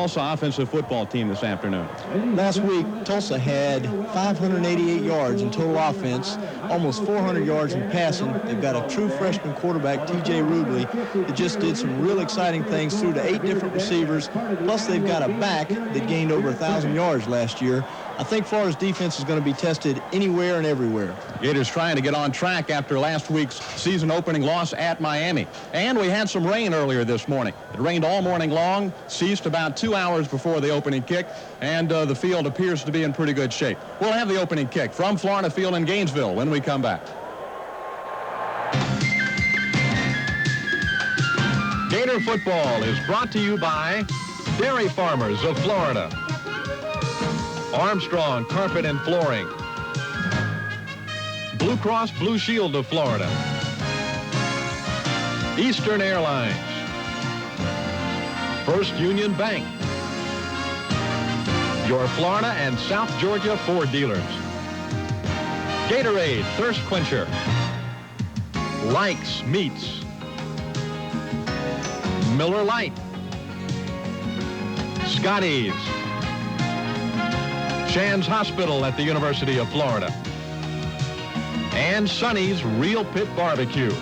Tulsa offensive football team this afternoon? Last week, Tulsa had 588 yards in total offense, almost 400 yards in passing. They've got a true freshman quarterback, T.J. Rubley, that just did some real exciting things, threw to 8 different receivers, plus they've got a back that gained over 1,000 yards last year. I think Florida's defense is going to be tested anywhere and everywhere. Gators trying to get on track after last week's season opening loss at Miami. And we had some rain earlier this morning. It rained all morning long, ceased about 2 hours before the opening kick, and the field appears to be in pretty good shape. We'll have the opening kick from Florida Field in Gainesville when we come back. Gator football is brought to you by Dairy Farmers of Florida, Armstrong Carpet and Flooring, Blue Cross Blue Shield of Florida, Eastern Airlines, First Union Bank, your Florida and South Georgia Ford dealers, Gatorade Thirst Quencher, Likes Meats, Miller Lite, Scotty's, Shands Hospital at the University of Florida, and Sonny's Real Pit Barbecue.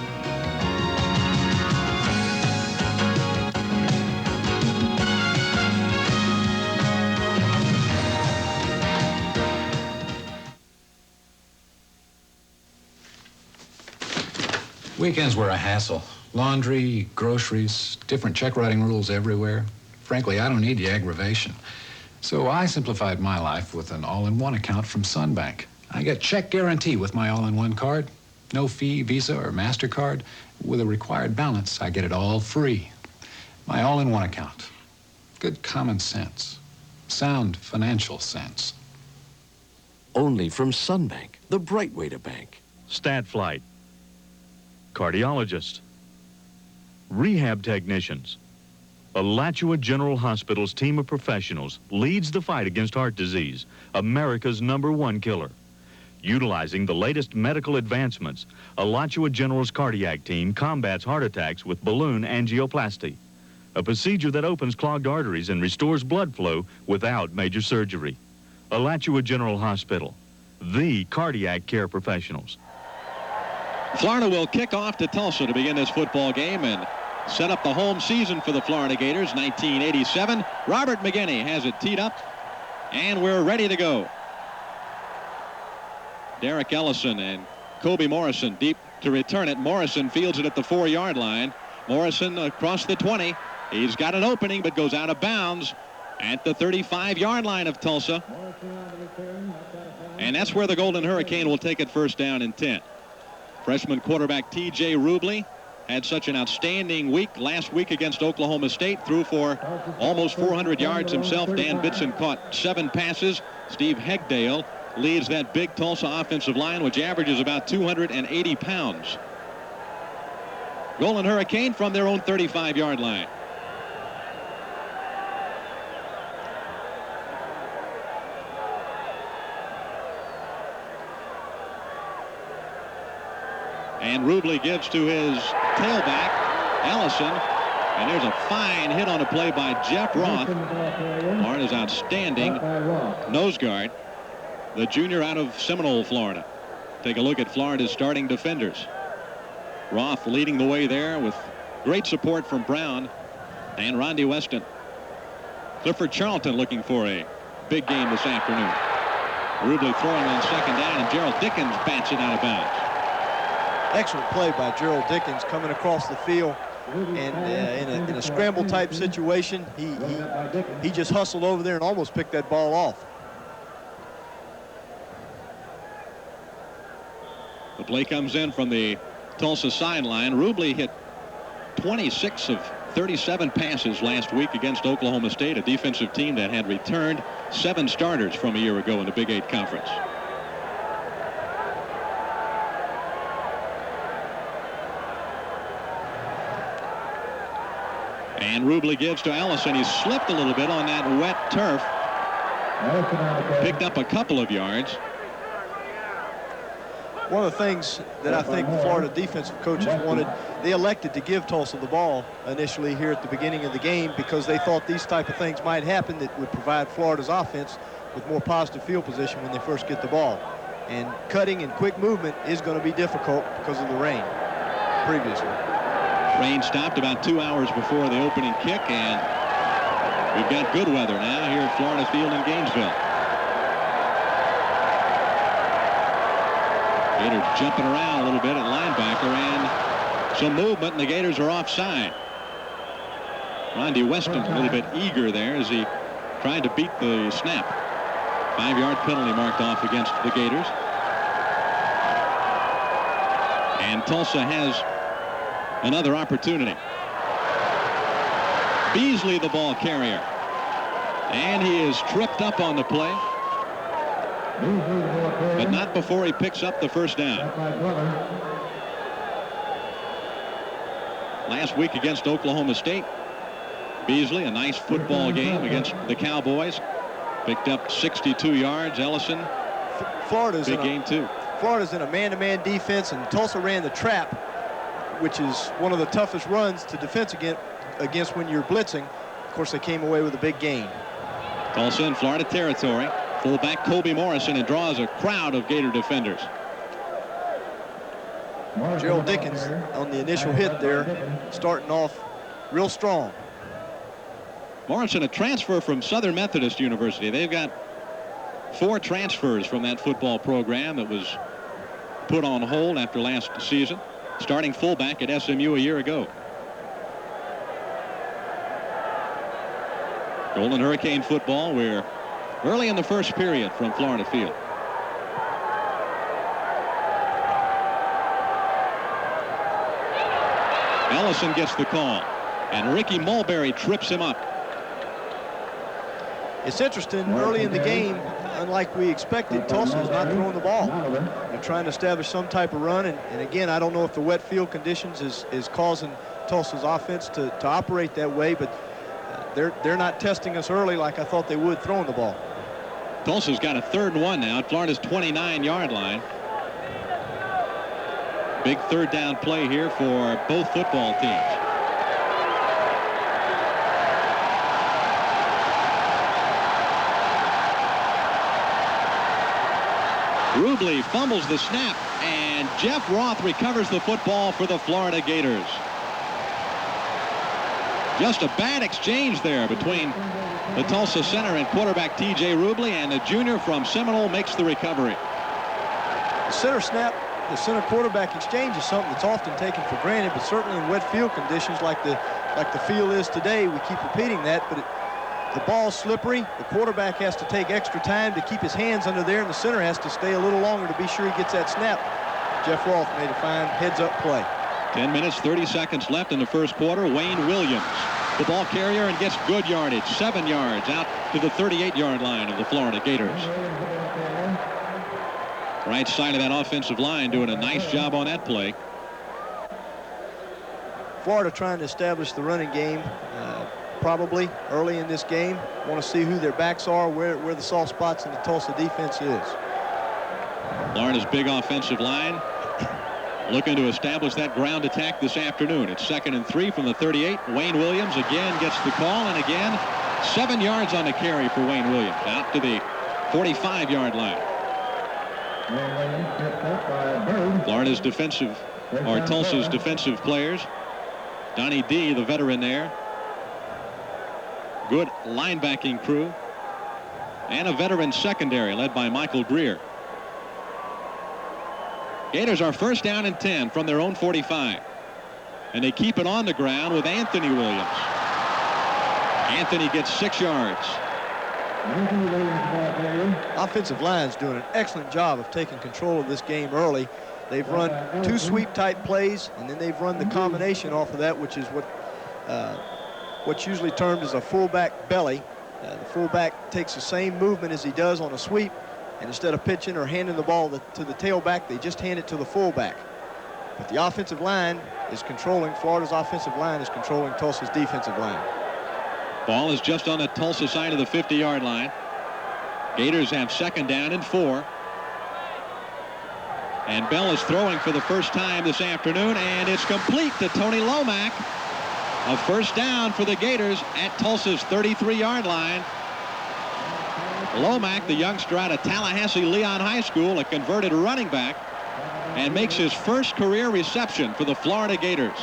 Weekends were a hassle. Laundry, groceries, different check writing rules everywhere. Frankly, I don't need the aggravation. So I simplified my life with an all-in-one account from Sunbank. I get check guarantee with my all-in-one card. No fee, Visa or MasterCard. With a required balance, I get it all free. My all-in-one account. Good common sense. Sound financial sense. Only from Sunbank, the bright way to bank. Stat flight. Cardiologist. Rehab technicians. Alachua General Hospital's team of professionals leads the fight against heart disease, America's #1 killer. Utilizing the latest medical advancements, Alachua General's cardiac team combats heart attacks with balloon angioplasty, a procedure that opens clogged arteries and restores blood flow without major surgery. Alachua General Hospital, the cardiac care professionals. Florida will kick off to Tulsa to begin this football game and set up the home season for the Florida Gators, 1987. Robert McGinney has it teed up, and we're ready to go. Derek Ellison and Kobe Morrison deep to return it. Morrison fields it at the 4-yard line. Morrison across the 20. He's got an opening, but goes out of bounds at the 35-yard line of Tulsa. And that's where the Golden Hurricane will take it first down and 10. Freshman quarterback T.J. Rubley had such an outstanding week last week against Oklahoma State. Threw for almost 400 yards himself. Dan Bitson caught 7 passes. Steve Hegdale leads that big Tulsa offensive line, which averages about 280 pounds. Golden Hurricane from their own 35-yard line. And Rubley gives to his tailback, Ellison. And there's a fine hit on a play by Jeff Roth. Florida's outstanding nose guard, the junior out of Seminole, Florida. Take a look at Florida's starting defenders. Roth leading the way there with great support from Brown and Rondi Weston. Clifford Charlton looking for a big game this afternoon. Rubley throwing on second down, and Gerald Dickens bats it out of bounds. Excellent play by Gerald Dickens coming across the field, and in a scramble type situation, he just hustled over there and almost picked that ball off. The play comes in from the Tulsa sideline. Rubley hit 26 of 37 passes last week against Oklahoma State, a defensive team that had returned 7 starters from a year ago in the Big 8 Conference. And Rubley gives to Ellison. He slipped a little bit on that wet turf. Picked up a couple of yards. One of the things that I think Florida defensive coaches wanted, they elected to give Tulsa the ball initially here at the beginning of the game because they thought these type of things might happen that would provide Florida's offense with more positive field position when they first get the ball. And cutting and quick movement is going to be difficult because of the rain previously. Rain stopped about 2 hours before the opening kick, and we've got good weather now here at Florida Field in Gainesville. Gators jumping around a little bit at linebacker, and some movement, and the Gators are offside. Rondy Weston's a little bit eager there as he tried to beat the snap. 5-yard penalty marked off against the Gators. And Tulsa has another opportunity. Beasley, the ball carrier. And he is tripped up on the play, but not before he picks up the first down. Last week against Oklahoma State, Beasley, a nice football game against the Cowboys. Picked up 62 yards. Ellison, Florida's big game too. Florida's in a man-to-man defense, and Tulsa ran the trap, which is one of the toughest runs to defense against when you're blitzing. Of course, they came away with a big gain. Tulsa in Florida territory. Fullback Kobe Morrison, and draws a crowd of Gator defenders. Gerald Dickens on the initial hit there, starting off real strong. Morrison, a transfer from Southern Methodist University. They've got 4 transfers from that football program that was put on hold after last season. Starting fullback at SMU a year ago. Golden Hurricane football, we're early in the first period from Florida Field. Ellison gets the call, and Ricky Mulberry trips him up. It's interesting, early in the game, unlike we expected, Tulsa is not throwing the ball. They're trying to establish some type of run, and again, I don't know if the wet field conditions is causing Tulsa's offense to operate that way, but they're not testing us early like I thought they would throwing the ball. Tulsa's got a 3rd and 1 now at Florida's 29-yard line. Big 3rd down play here for both football teams. Rubley fumbles the snap, and Jeff Roth recovers the football for the Florida Gators. Just a bad exchange there between the Tulsa center and quarterback T.J. Rubley, and the junior from Seminole makes the recovery. The center snap, the center quarterback exchange is something that's often taken for granted, but certainly in wet field conditions like the field is today, we keep repeating that, but the ball's slippery. The quarterback has to take extra time to keep his hands under there, and the center has to stay a little longer to be sure he gets that snap. Jeff Roth made a fine heads-up play. 10 minutes, 30 seconds left in the first quarter. Wayne Williams, the ball carrier, and gets good yardage. 7 yards out to the 38-yard line of the Florida Gators. Right side of that offensive line doing a nice job on that play. Florida trying to establish the running game probably early in this game. Want to see who their backs are, where the soft spots in the Tulsa defense is. Florida's big offensive line looking to establish that ground attack this afternoon. It's 2nd and 3 from the 38. Wayne Williams again gets the call, and again 7 yards on the carry for Wayne Williams out to the 45-yard line. Florida's defensive, or Tulsa's defensive players. Donnie D, the veteran there. Good linebacking crew. And a veteran secondary led by Michael Greer. Gators are 1st down and 10 from their own 45. And they keep it on the ground with Anthony Williams. Anthony gets 6 yards. Offensive line's doing an excellent job of taking control of this game early. They've run 2 sweep type plays, and then they've run the combination off of that, which is what's usually termed as a fullback belly. The fullback takes the same movement as he does on a sweep, and instead of pitching or handing the ball to the tailback, they just hand it to the fullback. But the offensive line is controlling, Florida's offensive line is controlling Tulsa's defensive line. Ball is just on the Tulsa side of the 50-yard line. Gators have 2nd down and 4. And Bell is throwing for the first time this afternoon, and it's complete to Tony Lomack. A first down for the Gators at Tulsa's 33-yard line. Lomack, the youngster out of Tallahassee Leon High School, a converted running back, and makes his first career reception for the Florida Gators.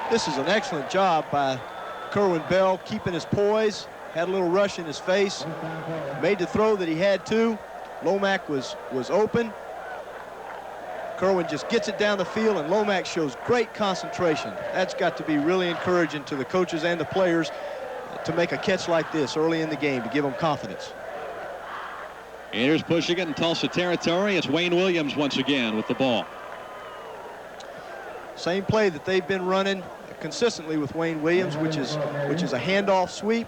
This is an excellent job by Kerwin Bell, keeping his poise, had a little rush in his face, made the throw that he had to. Lomack was open. Kerwin just gets it down the field, and Lomack shows great concentration. That's got to be really encouraging to the coaches and the players to make a catch like this early in the game to give them confidence. Gators pushing it in Tulsa territory. It's Wayne Williams once again with the ball. Same play that they've been running consistently with Wayne Williams, which is a handoff sweep.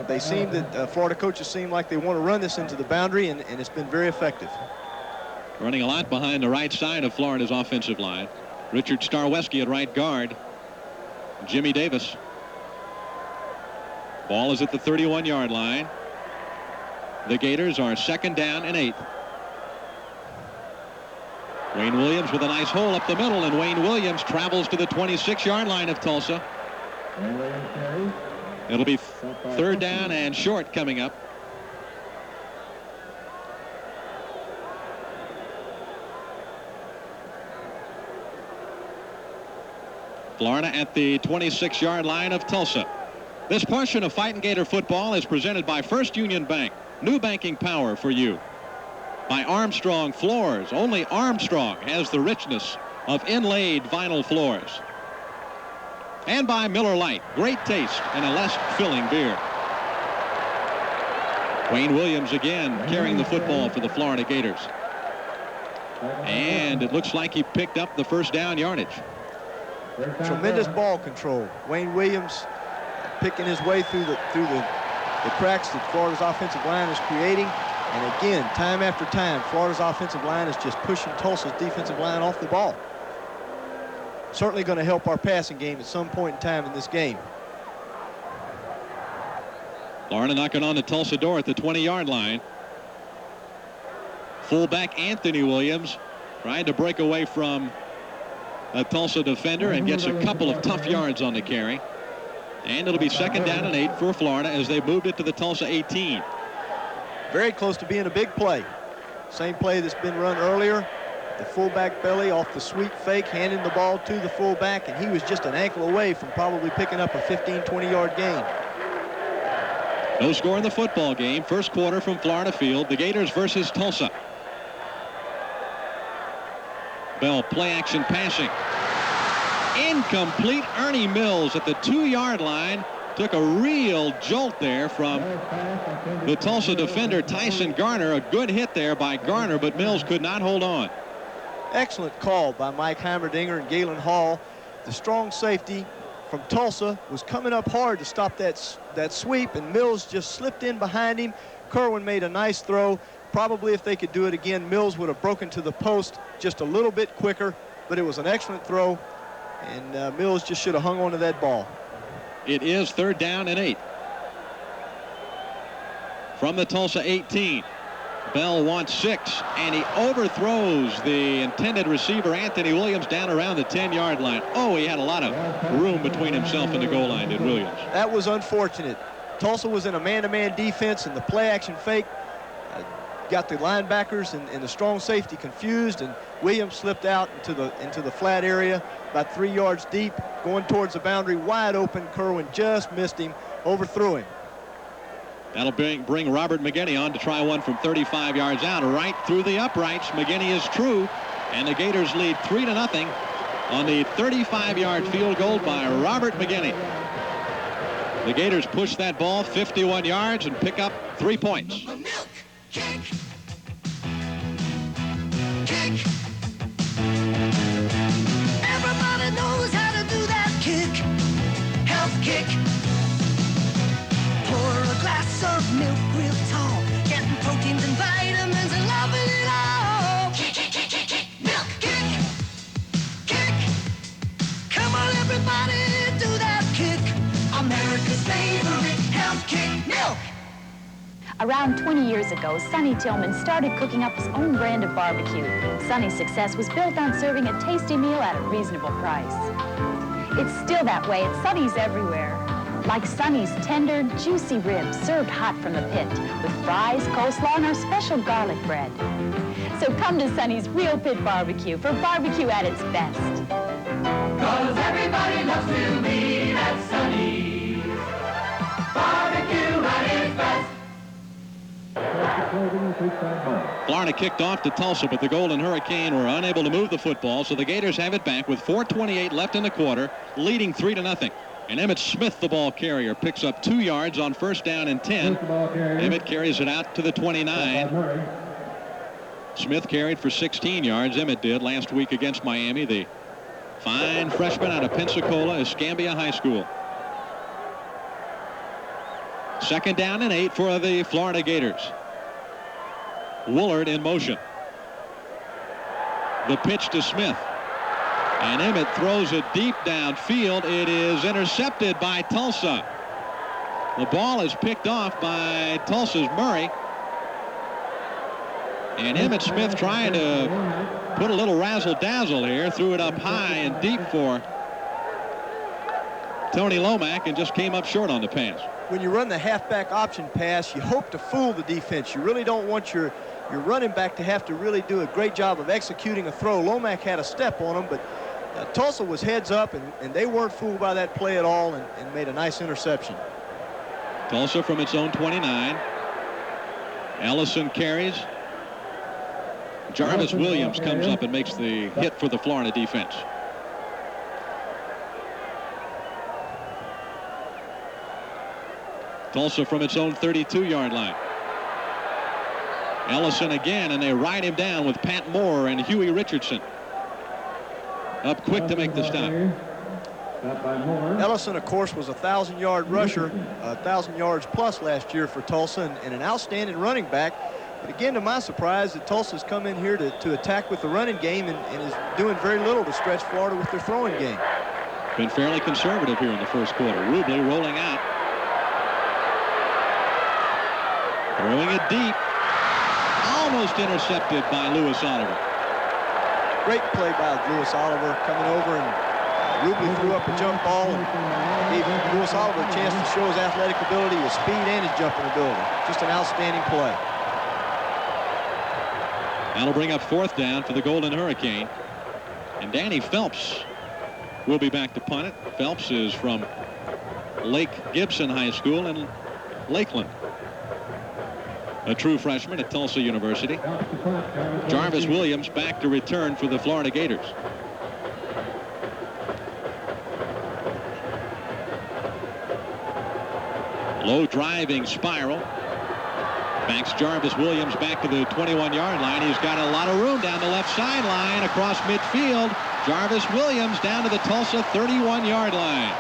They seem that Florida coaches seem like they want to run this into the boundary, and it's been very effective. Running a lot behind the right side of Florida's offensive line. Richard Starweski at right guard. Jimmy Davis. Ball is at the 31-yard line. The Gators are second down and 8. Wayne Williams with a nice hole up the middle, and Wayne Williams travels to the 26-yard line of Tulsa. It'll be third down and short coming up. Florida at the 26-yard line of Tulsa. This portion of Fightin' Gator football is presented by First Union Bank. New banking power for you. By Armstrong Floors. Only Armstrong has the richness of inlaid vinyl floors. And by Miller Lite. Great taste and a less filling beer. Wayne Williams again carrying the football for the Florida Gators. And it looks like he picked up the first down yardage. Tremendous ball control. Wayne Williams picking his way through the cracks that Florida's offensive line is creating. And again, time after time, Florida's offensive line is just pushing Tulsa's defensive line off the ball. Certainly going to help our passing game at some point in time in this game. Florida knocking on the Tulsa door at the 20-yard line. Fullback Anthony Williams trying to break away from a Tulsa defender and gets a couple of tough yards on the carry. And it'll be second down and 8 for Florida as they moved it to the Tulsa 18. Very close to being a big play. Same play that's been run earlier. The fullback belly off the sweep fake, handing the ball to the fullback, and he was just an ankle away from probably picking up a 15, 20-yard gain. No score in the football game. First quarter from Florida Field. The Gators versus Tulsa. Bell play action passing. Incomplete. Ernie Mills at the 2-yard line took a real jolt there from the Tulsa defender Tyson Garner. A good hit there by Garner, but Mills could not hold on. Excellent call by Mike Heimerdinger and Galen Hall. The strong safety from Tulsa was coming up hard to stop that sweep, and Mills just slipped in behind him. Kerwin made a nice throw. Probably if they could do it again, Mills would have broken to the post just a little bit quicker, but it was an excellent throw, and Mills just should have hung on to that ball. It is third down and 8. From the Tulsa 18. Bell wants 6, and he overthrows the intended receiver, Anthony Williams, down around the 10-yard line. Oh, he had a lot of room between himself and the goal line, did Williams. That was unfortunate. Tulsa was in a man-to-man defense, and the play-action fake got the linebackers and the strong safety confused, and Williams slipped out into the flat area about 3 yards deep, going towards the boundary, wide open. Kerwin just missed him, overthrew him. That'll bring Robert McGinney on to try one from 35 yards out, right through the uprights. McGinney is true, and the Gators lead 3-0 on the 35-yard field goal by Robert McGinney. The Gators push that ball 51 yards and pick up 3 points. Kick. Kick. Everybody knows how to do that kick. Health kick. Pour a glass of milk real tall, getting proteins and vitamins and loving it all. Kick, kick, kick, kick, kick. Milk kick. Kick. Come on, everybody, do that kick. America's favorite health kick. Milk. Around 20 years ago, Sonny Tillman started cooking up his own brand of barbecue. Sonny's success was built on serving a tasty meal at a reasonable price. It's still that way at Sonny's everywhere. Like Sonny's tender, juicy ribs served hot from the pit with fries, coleslaw, and our special garlic bread. So come to Sonny's Real Pit Barbecue for barbecue at its best. 'Cause everybody loves to be at Sonny's. Barbecue at its best. Florida kicked off to Tulsa, but the Golden Hurricane were unable to move the football, so the Gators have it back with 4:28 left in the quarter, leading 3-0. And Emmett Smith, the ball carrier, picks up 2 yards on first down and 10. Emmett carries it out to the 29. Smith carried for 16 yards. Emmett did last week against Miami, the fine freshman out of Pensacola, Escambia High School. 2nd down and 8 for the Florida Gators. Woolard in motion. The pitch to Smith. And Emmett throws it deep downfield. It is intercepted by Tulsa. The ball is picked off by Tulsa's Murray. And Emmett Smith trying to put a little razzle-dazzle here. Threw it up high and deep for Tony Lomack and just came up short on the pass. When you run the halfback option pass, you hope to fool the defense. You really don't want your running back to have to really do a great job of executing a throw. Lomack had a step on him, but Tulsa was heads up, and they weren't fooled by that play at all and made a nice interception. Tulsa from its own 29. Ellison carries. Jarvis Williams comes up and makes the hit for the Florida defense. Tulsa from its own 32-yard line. Ellison again, and they ride him down with Pat Moore and Huey Richardson. Up quick to make the stop. Ellison, of course, was a 1,000-yard rusher, 1,000 yards plus last year for Tulsa, and an outstanding running back. But again, to my surprise, that Tulsa's come in here to attack with the running game and is doing very little to stretch Florida with their throwing game. Been fairly conservative here in the first quarter. Rubley rolling out. Throwing it deep. Almost intercepted by Lewis Oliver. Great play by Lewis Oliver coming over, and Rubley threw up a jump ball and gave Lewis Oliver a chance to show his athletic ability, his speed, and his jumping ability. Just an outstanding play. That'll bring up 4th down for the Golden Hurricane. And Danny Phelps will be back to punt it. Phelps is from Lake Gibson High School in Lakeland. A true freshman at Tulsa University. Jarvis Williams back to return for the Florida Gators. Low driving spiral. Backs Jarvis Williams back to the 21-yard line. He's got a lot of room down the left sideline across midfield. Jarvis Williams down to the Tulsa 31-yard line.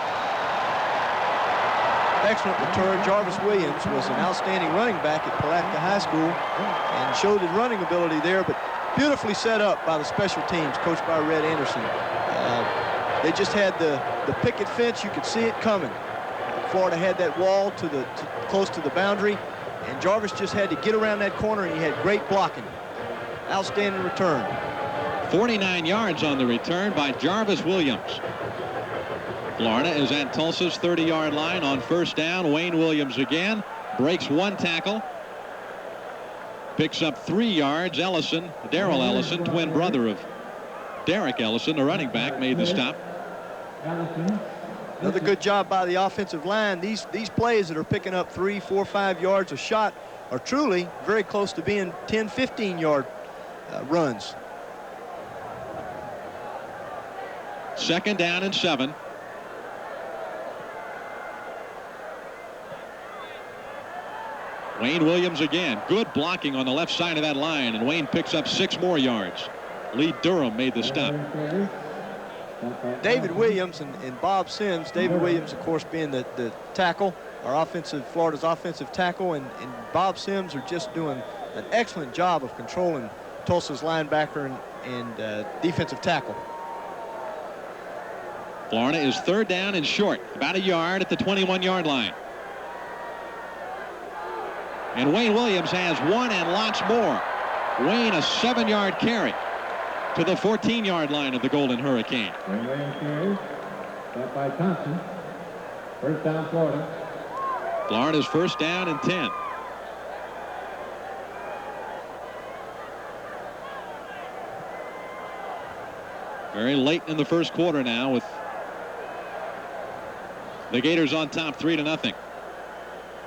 Excellent return. Jarvis Williams was an outstanding running back at Palatka High School and showed his running ability there, but beautifully set up by the special teams, coached by Red Anderson. They just had the picket fence. You could see it coming. Florida had that wall close to the boundary, and Jarvis just had to get around that corner, and he had great blocking. Outstanding return. 49 yards on the return by Jarvis Williams. Florida is at Tulsa's 30-yard line on first down. Wayne Williams again breaks one tackle. Picks up 3 yards. Ellison, Darrell Ellison, twin brother of Derek Ellison, the running back, made the stop. Another good job by the offensive line. These plays that are picking up 3, 4, 5 yards a shot are truly very close to being 10, 15-yard runs. 2nd down and 7. Wayne Williams again. Good blocking on the left side of that line, and Wayne picks up 6 more yards. Lee Durham made the stop. David Williams and Bob Sims. David Williams, of course, being the tackle, Florida's offensive tackle, and Bob Sims are just doing an excellent job of controlling Tulsa's linebacker and defensive tackle. Florida is 3rd down and short, about a yard at the 21-yard line. And Wayne Williams has one and lots more. Wayne, a 7-yard carry to the 14-yard line of the Golden Hurricane. Wayne Williams carries. Stop by Thompson. First down, Florida. Florida's first down and 10. Very late in the first quarter now with the Gators on top 3-0.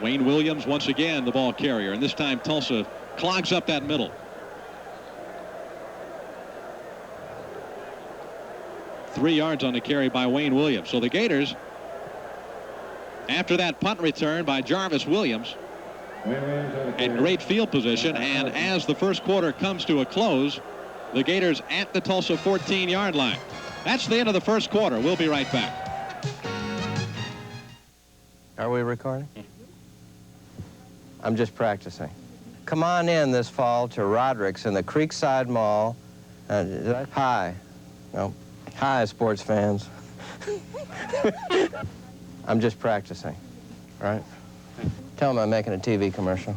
Wayne Williams once again the ball carrier, and this time Tulsa clogs up that middle. 3 yards on the carry by Wayne Williams. So the Gators, after that punt return by Jarvis Williams, in great field position, and as the first quarter comes to a close, the Gators at the Tulsa 14-yard line. That's the end of the first quarter. We'll be right back. Are we recording? I'm just practicing. Come on in this fall to Roderick's in the Creekside Mall. Hi. No. Hi, sports fans. I'm just practicing, right? Tell them I'm making a TV commercial.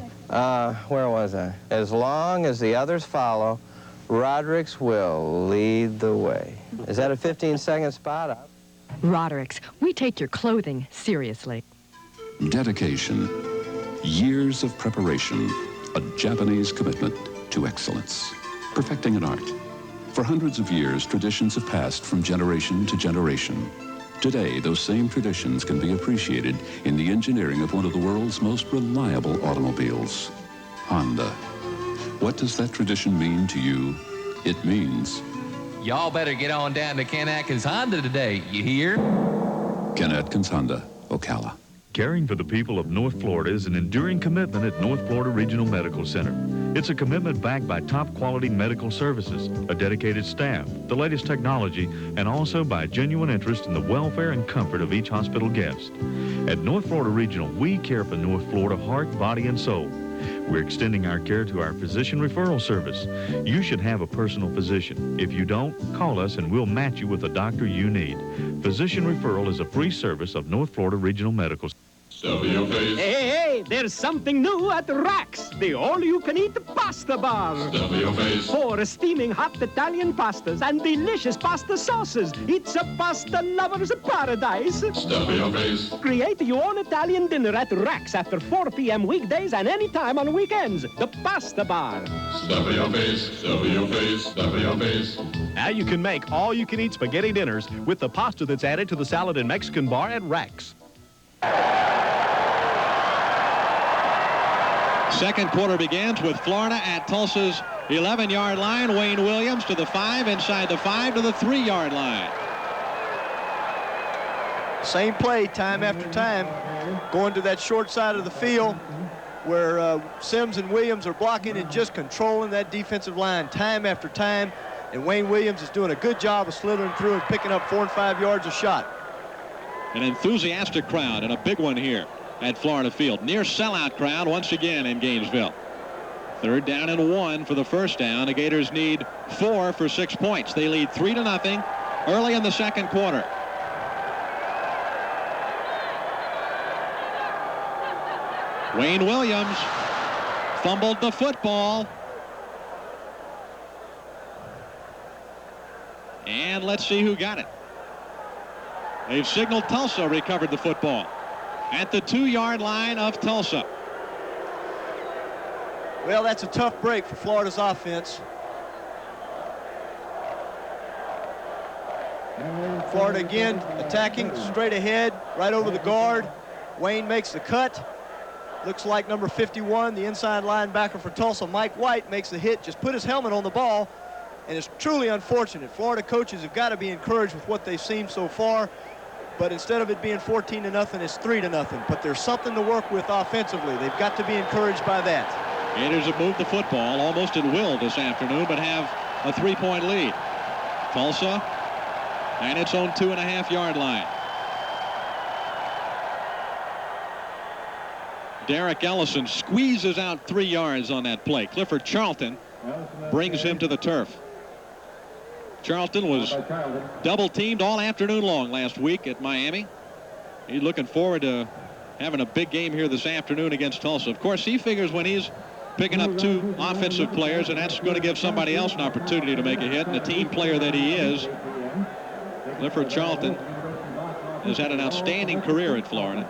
Where was I? As long as the others follow, Roderick's will lead the way. Is that a 15-second spot? Roderick's, we take your clothing seriously. Dedication, years of preparation, a Japanese commitment to excellence, perfecting an art. For hundreds of years, traditions have passed from generation to generation. Today, those same traditions can be appreciated in the engineering of one of the world's most reliable automobiles, Honda. What does that tradition mean to you? It means... Y'all better get on down to Ken Atkins Honda today, you hear? Ken Atkins Honda, Ocala. Caring for the people of North Florida is an enduring commitment at North Florida Regional Medical Center. It's a commitment backed by top-quality medical services, a dedicated staff, the latest technology, and also by genuine interest in the welfare and comfort of each hospital guest. At North Florida Regional, we care for North Florida heart, body, and soul. We're extending our care to our physician referral service. You should have a personal physician. If you don't, call us and we'll match you with the doctor you need. Physician referral is a free service of North Florida Regional Medical Center. Hey, hey, there's something new at Rax, the all-you-can-eat pasta bar. Stuff your face. 4 steaming hot Italian pastas and delicious pasta sauces. It's a pasta lover's paradise. Stuff your face. Create your own Italian dinner at Rax after 4 p.m. weekdays and any time on weekends. The pasta bar. Stuff your face. Stuff your face. Stuff your face. Now you can make all-you-can-eat spaghetti dinners with the pasta that's added to the salad and Mexican bar at Rax. Second quarter begins with Florida at Tulsa's 11-yard line. Wayne Williams to the 5, inside the 5 to the 3-yard line. Same play time after time, going to that short side of the field where Sims and Williams are blocking and just controlling that defensive line time after time. And Wayne Williams is doing a good job of slithering through and picking up 4 and 5 yards a shot. An enthusiastic crowd, and a big one here at Florida Field. Near sellout crowd once again in Gainesville. 3rd down and 1 for the first down. The Gators need 4 for 6 points. They lead 3-0 early in the second quarter. Wayne Williams fumbled the football. And let's see who got it. They've signaled Tulsa recovered the football at the 2-yard line of Tulsa. Well, that's a tough break for Florida's offense. Florida again attacking straight ahead, right over the guard. Wayne makes the cut. Looks like number 51, the inside linebacker for Tulsa, Mike White, makes the hit, just put his helmet on the ball, and it's truly unfortunate. Florida coaches have got to be encouraged with what they've seen so far. But instead of it being 14-0, it's 3-0. But there's something to work with offensively. They've got to be encouraged by that. Gators have moved the football almost at will this afternoon, but have a 3-point lead. Tulsa and its own 2.5-yard line. Derek Ellison squeezes out 3 yards on that play. Clifford Charlton brings him to the turf. Charlton was double teamed all afternoon long last week at Miami. He's looking forward to having a big game here this afternoon against Tulsa. Of course, he figures when he's picking up 2 offensive players, and that's going to give somebody else an opportunity to make a hit, and the team player that he is, Clifford Charlton, has had an outstanding career at Florida.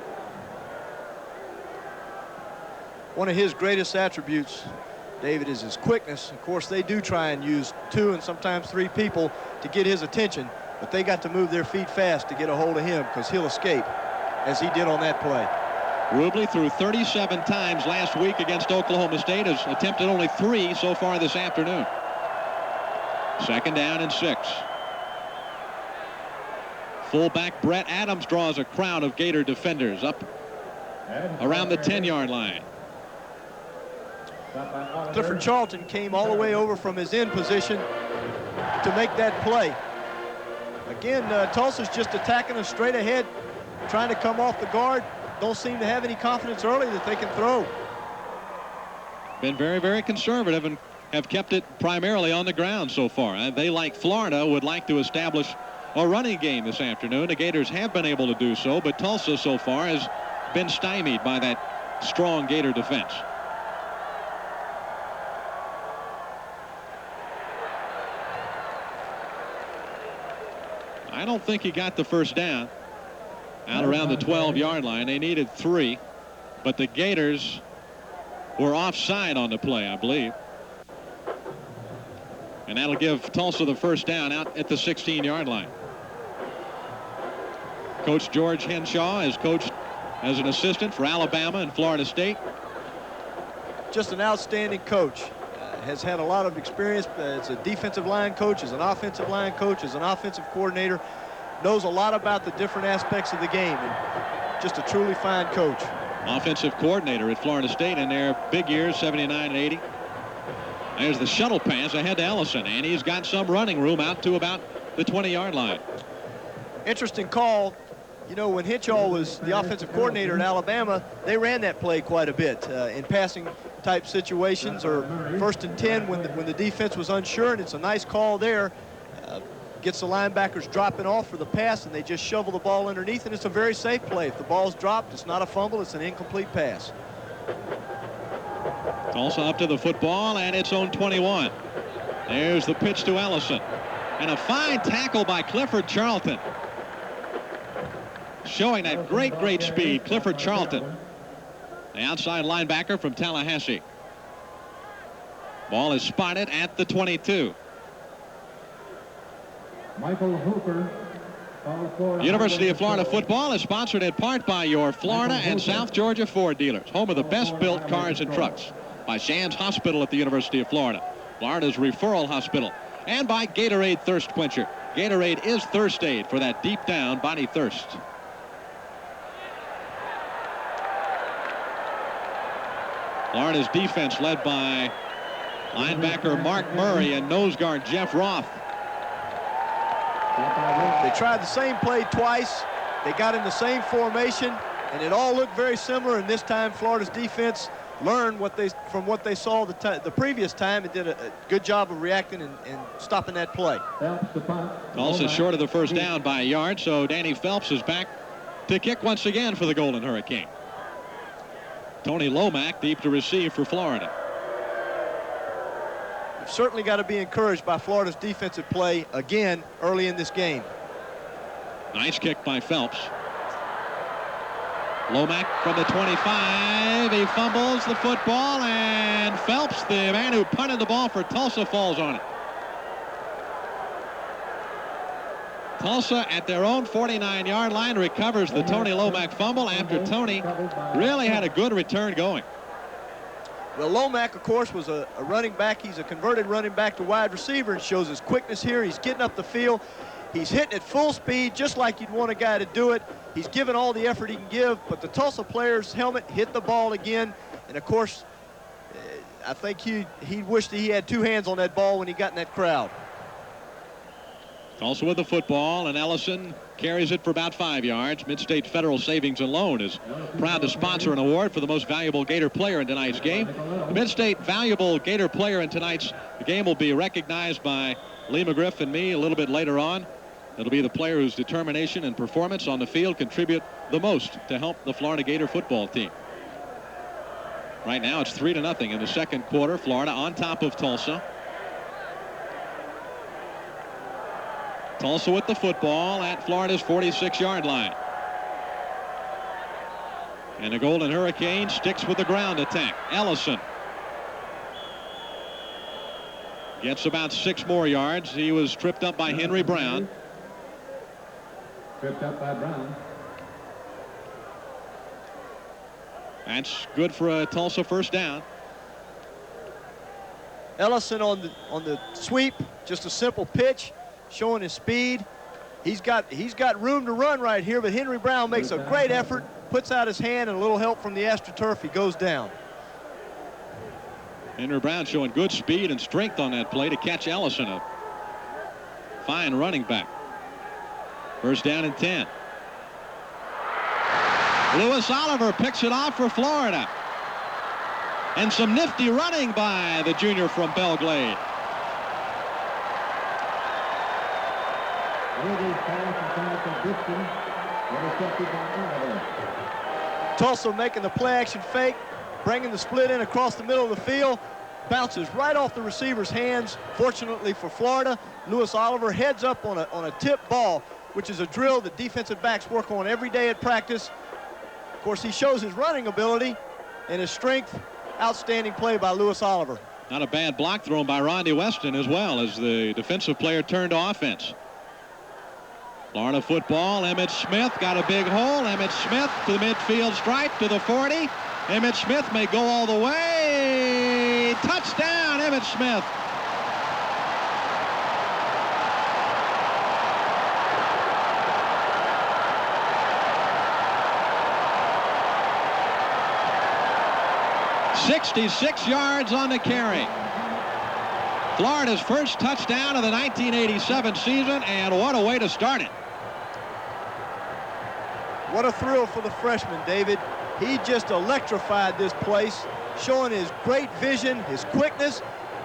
One of his greatest attributes, David, is his quickness. Of course, they do try and use 2 and sometimes 3 people to get his attention, but they got to move their feet fast to get a hold of him because he'll escape, as he did on that play. Rubley threw 37 times last week against Oklahoma State, has attempted only 3 so far this afternoon. 2nd down and 6. Fullback Brett Adams draws a crowd of Gator defenders up around the 10-yard line. Clifford Charlton came all the way over from his end position to make that play. Again, Tulsa's just attacking us straight ahead, trying to come off the guard. Don't seem to have any confidence early that they can throw. Been very, very conservative and have kept it primarily on the ground so far. They, like Florida, would like to establish a running game this afternoon. The Gators have been able to do so, but Tulsa so far has been stymied by that strong Gator defense. I don't think he got the first down. Out around the 12-yard line. They needed 3, but the Gators were offside on the play, I believe. And that'll give Tulsa the first down out at the 16-yard line. Coach George Henshaw has coached as an assistant for Alabama and Florida State. Just an outstanding coach. Has had a lot of experience as a defensive line coach, as an offensive line coach, as an offensive coordinator. Knows a lot about the different aspects of the game, and just a truly fine coach. Offensive coordinator at Florida State in their big years, 79 and 80. There's the shuttle pass ahead to Ellison, and he's got some running room out to about the 20-yard line. Interesting call. You know, when Henshaw was the offensive coordinator at Alabama, they ran that play quite a bit in passing type situations, or 1st and 10 when the defense was unsure, and it's a nice call there. Gets the linebackers dropping off for the pass, and they just shovel the ball underneath, and it's a very safe play. If the ball's dropped, it's not a fumble, it's an incomplete pass. Tulsa up to the football, and its own 21. There's the pitch to Ellison, and a fine tackle by Clifford Charlton. Showing that great speed, Clifford Charlton, the outside linebacker from Tallahassee. Ball is spotted at the 22. Michael Hooper. University of Florida football is sponsored in part by your Florida and South Georgia Ford dealers, home of the best built cars and trucks, by Shands Hospital at the University of Florida, Florida's referral hospital, and by Gatorade Thirst Quencher. Gatorade is thirst aid for that deep down body thirst. Florida's defense led by linebacker Mark Murray and nose guard Jeff Roth. They tried the same play twice. They got in the same formation, and it all looked very similar. And this time, Florida's defense learned from what they saw the previous time and did a good job of reacting and stopping that play. Tulsa short of the first down by a yard, so Danny Phelps is back to kick once again for the Golden Hurricane. Tony Lomack deep to receive for Florida. You've certainly got to be encouraged by Florida's defensive play again early in this game. Nice kick by Phelps. Lomack from the 25. He fumbles the football, and Phelps, the man who punted the ball for Tulsa, falls on it. Tulsa at their own 49-yard line recovers the Tony Lomack fumble after Tony really had a good return going. Well, Lomack, of course, was a running back. He's a converted running back to wide receiver and shows his quickness here. He's getting up the field. He's hitting at full speed, just like you'd want a guy to do it. He's given all the effort he can give, but the Tulsa player's helmet hit the ball again. And, of course, I think he wished that he had two hands on that ball when he got in that crowd. Tulsa with the football, and Ellison carries it for about 5 yards. Mid-State Federal Savings and Loan is proud to sponsor an award for the most valuable Gator player in tonight's game. The Mid-State valuable Gator player in tonight's game will be recognized by Lee McGriff and me a little bit later on. It'll be the player whose determination and performance on the field contribute the most to help the Florida Gator football team. Right now it's 3-0 in the second quarter. Florida on top of Tulsa. Tulsa with the football at Florida's 46-yard line. And the Golden Hurricane sticks with the ground attack. Ellison gets about 6 more yards. He was tripped up by Henry Brown. Tripped up by Brown. That's good for a Tulsa first down. Ellison on the sweep, just a simple pitch, showing his speed. He's got room to run right here, but Henry Brown makes a great effort, puts out his hand, and a little help from the AstroTurf. He goes down. Henry Brown showing good speed and strength on that play to catch Ellison up. Fine running back. First down and 10. Lewis Oliver picks it off for Florida. And some nifty running by the junior from Belglade. Tulsa making the play action fake, bringing the split in across the middle of the field, bounces right off the receiver's hands. Fortunately for Florida, Lewis Oliver heads up on a tip ball, which is a drill that defensive backs work on every day at practice. Of course, he shows his running ability and his strength. Outstanding play by Lewis Oliver. Not a bad block thrown by Rondi Weston as well as the defensive player turned to offense. Florida football. Emmett Smith got a big hole. Emmett Smith to the midfield stripe to the 40. Emmett Smith may go all the way. Touchdown, Emmett Smith. "66 yards on the carry." Florida's first touchdown of the 1987 season, and what a way to start it. What a thrill for the freshman, David. He just electrified this place, showing his great vision, his quickness,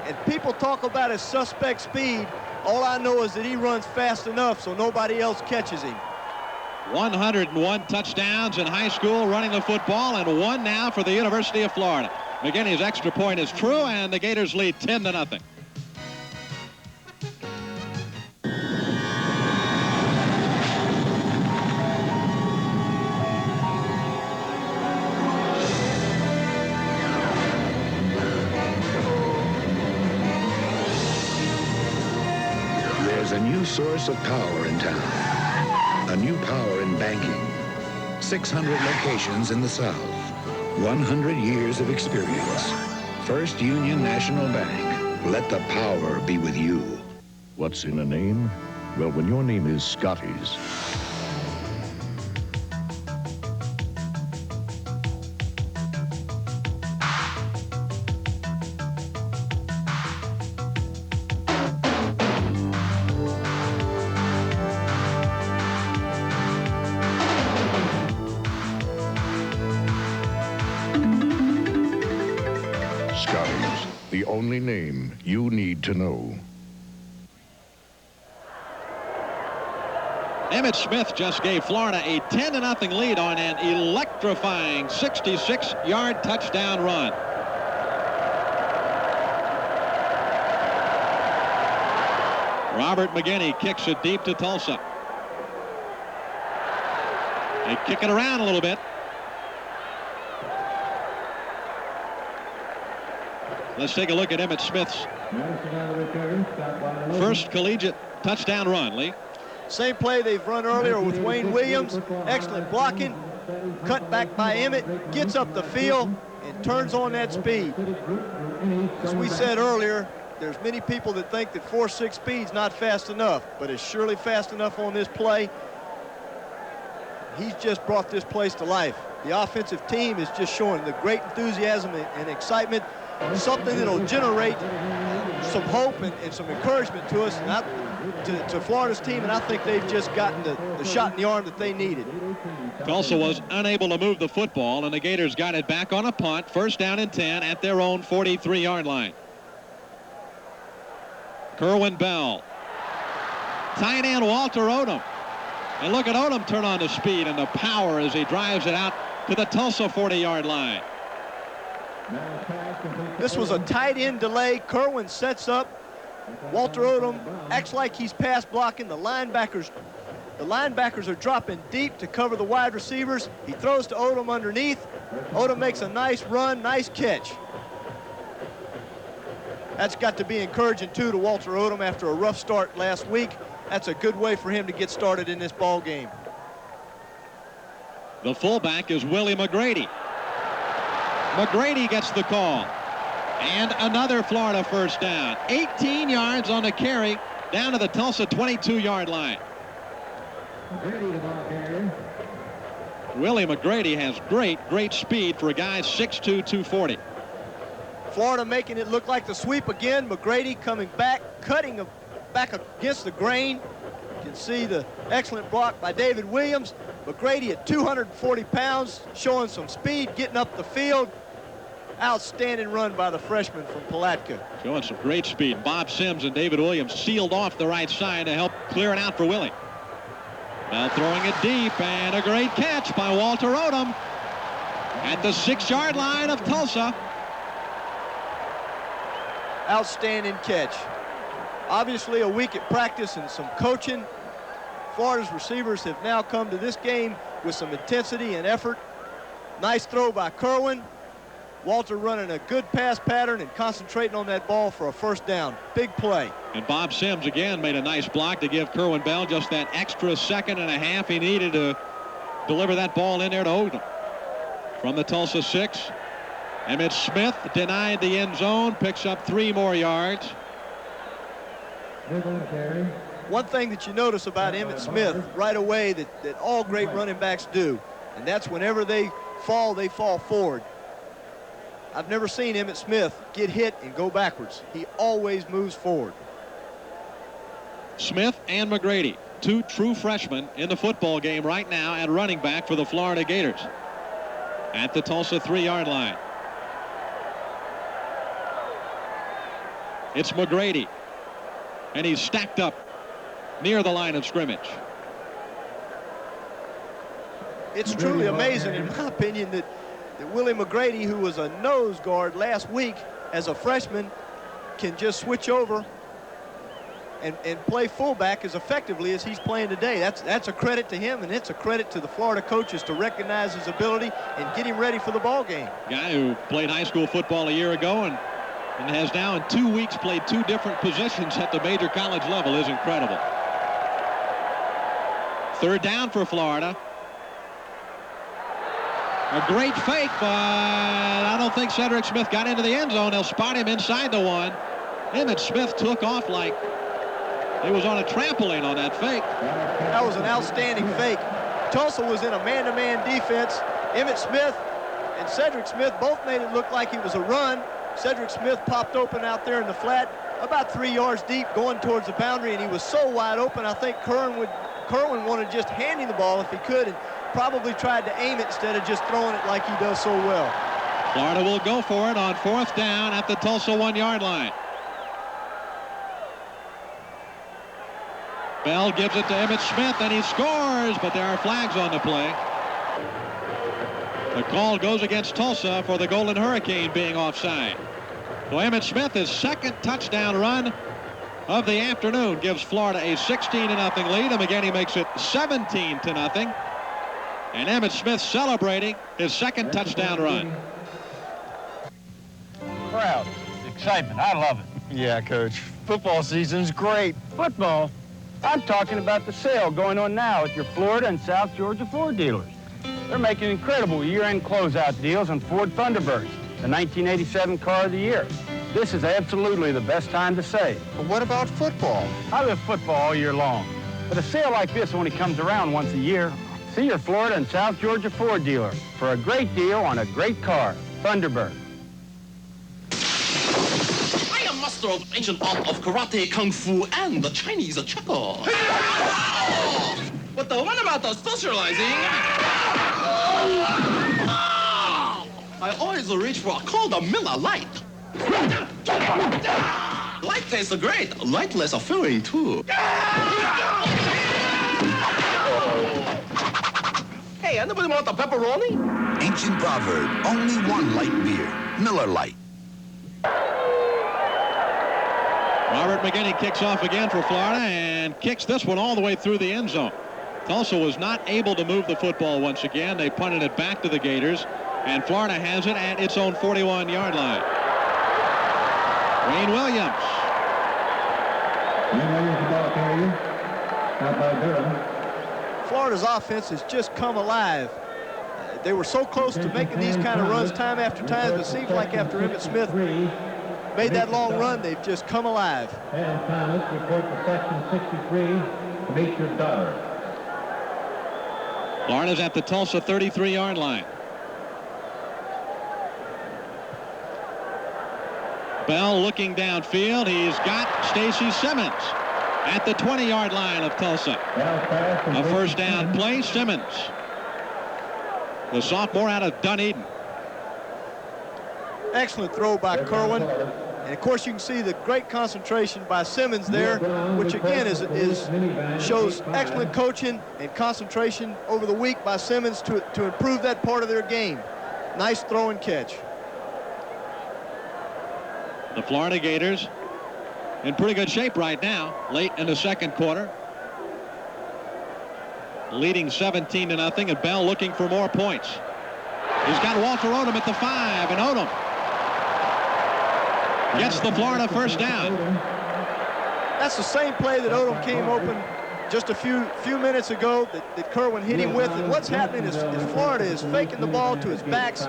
and people talk about his suspect speed. All I know is that he runs fast enough so nobody else catches him. 101 touchdowns in high school running the football, and 1 now for the University of Florida. McGinney's extra point is true, and the Gators lead 10-0. There's a new source of power in town. A new power in banking. 600 locations in the South. 100 years of experience. First Union National Bank. Let the power be with you. What's in a name? Well, when your name is Scotty's. Scotty's, the only name you need to know. Emmett Smith just gave Florida a 10-0 lead on an electrifying 66-yard touchdown run. Robert McGinney kicks it deep to Tulsa. They kick it around a little bit. Let's take a look at Emmett Smith's first collegiate touchdown run, Lee. Same play they've run earlier with Wayne Williams. Excellent blocking. Cut back by Emmett. Gets up the field and turns on that speed. As we said earlier, there's many people that think that 4.6 speed's not fast enough, but it's surely fast enough on this play. He's just brought this place to life. The offensive team is just showing the great enthusiasm and excitement, something that'll generate some hope and some encouragement to us, and to Florida's team, and I think they've just gotten the shot in the arm that they needed. Tulsa was unable to move the football, and the Gators got it back on a punt. First down and 10 at their own 43-yard line. Kerwin Bell tight end Walter Odom. And look at Odom turn on the speed and the power as he drives it out to the Tulsa 40-yard line. This was a tight end delay. Kerwin sets up. Walter Odom acts like he's pass blocking. The linebackers are dropping deep to cover the wide receivers. He throws to Odom underneath. Odom makes a nice run, nice catch. That's got to be encouraging, too, to Walter Odom after a rough start last week. That's a good way for him to get started in this ball game. The fullback is Willie McGrady. McGrady gets the call. And another Florida first down. 18 yards on the carry down to the Tulsa 22-yard line. Willie McGrady has great speed for a guy 6'2", 240. Florida making it look like the sweep again. McGrady coming back, cutting back against the grain. You can see the excellent block by David Williams. McGrady at 240 pounds, showing some speed, getting up the field. Outstanding run by the freshman from Palatka. Showing some great speed. Bob Sims and David Williams sealed off the right side to help clear it out for Willie. Now throwing it deep, and a great catch by Walter Odom at the 6-yard line of Tulsa. Outstanding catch. Obviously a week at practice and some coaching. Florida's receivers have now come to this game with some intensity and effort. Nice throw by Kerwin. Walter running a good pass pattern and concentrating on that ball for a first down. Big play. And Bob Sims again made a nice block to give Kerwin Bell just that extra second and a half he needed to deliver that ball in there to Odom. From the Tulsa 6, Emmitt Smith denied the end zone, picks up 3 more yards. One thing that you notice about Emmitt Smith right away that all great running backs do, and that's whenever they fall forward. I've never seen Emmitt Smith get hit and go backwards. He always moves forward. Smith and McGrady, 2 true freshmen in the football game right now at running back for the Florida Gators at the Tulsa 3-yard line. It's McGrady, and he's stacked up near the line of scrimmage. It's truly amazing, in my opinion, that Willie McGrady, who was a nose guard last week as a freshman, can just switch over and play fullback as effectively as he's playing today. That's a credit to him, and it's a credit to the Florida coaches to recognize his ability and get him ready for the ball game. Guy who played high school football a year ago and has now in 2 weeks played 2 different positions at the major college level is incredible. 3rd down for Florida. A great fake, but I don't think Cedric Smith got into the end zone. They'll spot him inside the 1. Emmitt Smith took off like he was on a trampoline on that fake. That was an outstanding fake. Tulsa was in a man-to-man defense. Emmitt Smith and Cedric Smith both made it look like it was a run. Cedric Smith popped open out there in the flat, about 3 yards deep, going towards the boundary, and he was so wide open, I think Kerwin wanted just handing the ball if he could, and probably tried to aim it instead of just throwing it like he does so well. Florida will go for it on 4th down at the Tulsa 1-yard line. Bell gives it to Emmitt Smith, and he scores, but there are flags on the play. The call goes against Tulsa for the Golden Hurricane being offside. So Emmitt Smith, his 2nd touchdown run of the afternoon, gives Florida a 16-0 lead, and again he makes it 17-0. And Emmitt Smith celebrating his 2nd touchdown run. Crowd, excitement, I love it. Yeah, Coach. Football season's great. Football? I'm talking about the sale going on now at your Florida and South Georgia Ford dealers. They're making incredible year-end closeout deals on Ford Thunderbirds, the 1987 car of the year. This is absolutely the best time to save. But what about football? I live football all year long. But a sale like this only comes around once a year. See your Florida and South Georgia Ford dealer for a great deal on a great car, Thunderbird. I am master of ancient art of karate, kung fu, and the Chinese chuckle. But the one about the socializing... I always reach for a cold Miller Lite. Light tastes great. Lightless are filling too. Hey, anybody want a pepperoni? Ancient proverb, only one light beer, Miller Lite. Robert McGinney kicks off again for Florida and kicks this one all the way through the end zone. Tulsa was not able to move the football once again. They punted it back to the Gators, and Florida has it at its own 41-yard line. Wayne Williams. Florida's offense has just come alive. They were so close to making these kind of runs time after time, but it seems like after Emmitt Smith made that long run, they've just come alive. And Thomas report to section 63, meet your daughter. Florida's at the Tulsa 33-yard line. Bell looking downfield. He's got Stacy Simmons at the 20-yard line of Tulsa. A first down play. Simmons, the sophomore out of Dunedin. Excellent throw by Kerwin. And of course you can see the great concentration by Simmons there, which again shows excellent coaching and concentration over the week by Simmons to improve that part of their game. Nice throw and catch. The Florida Gators in pretty good shape right now, late in the second quarter. Leading 17-0, and Bell looking for more points. He's got Walter Odom at the 5, and Odom gets the Florida first down. That's the same play that Odom came open just a few minutes ago that Kerwin hit him with. And what's happening is Florida is faking the ball to his backs,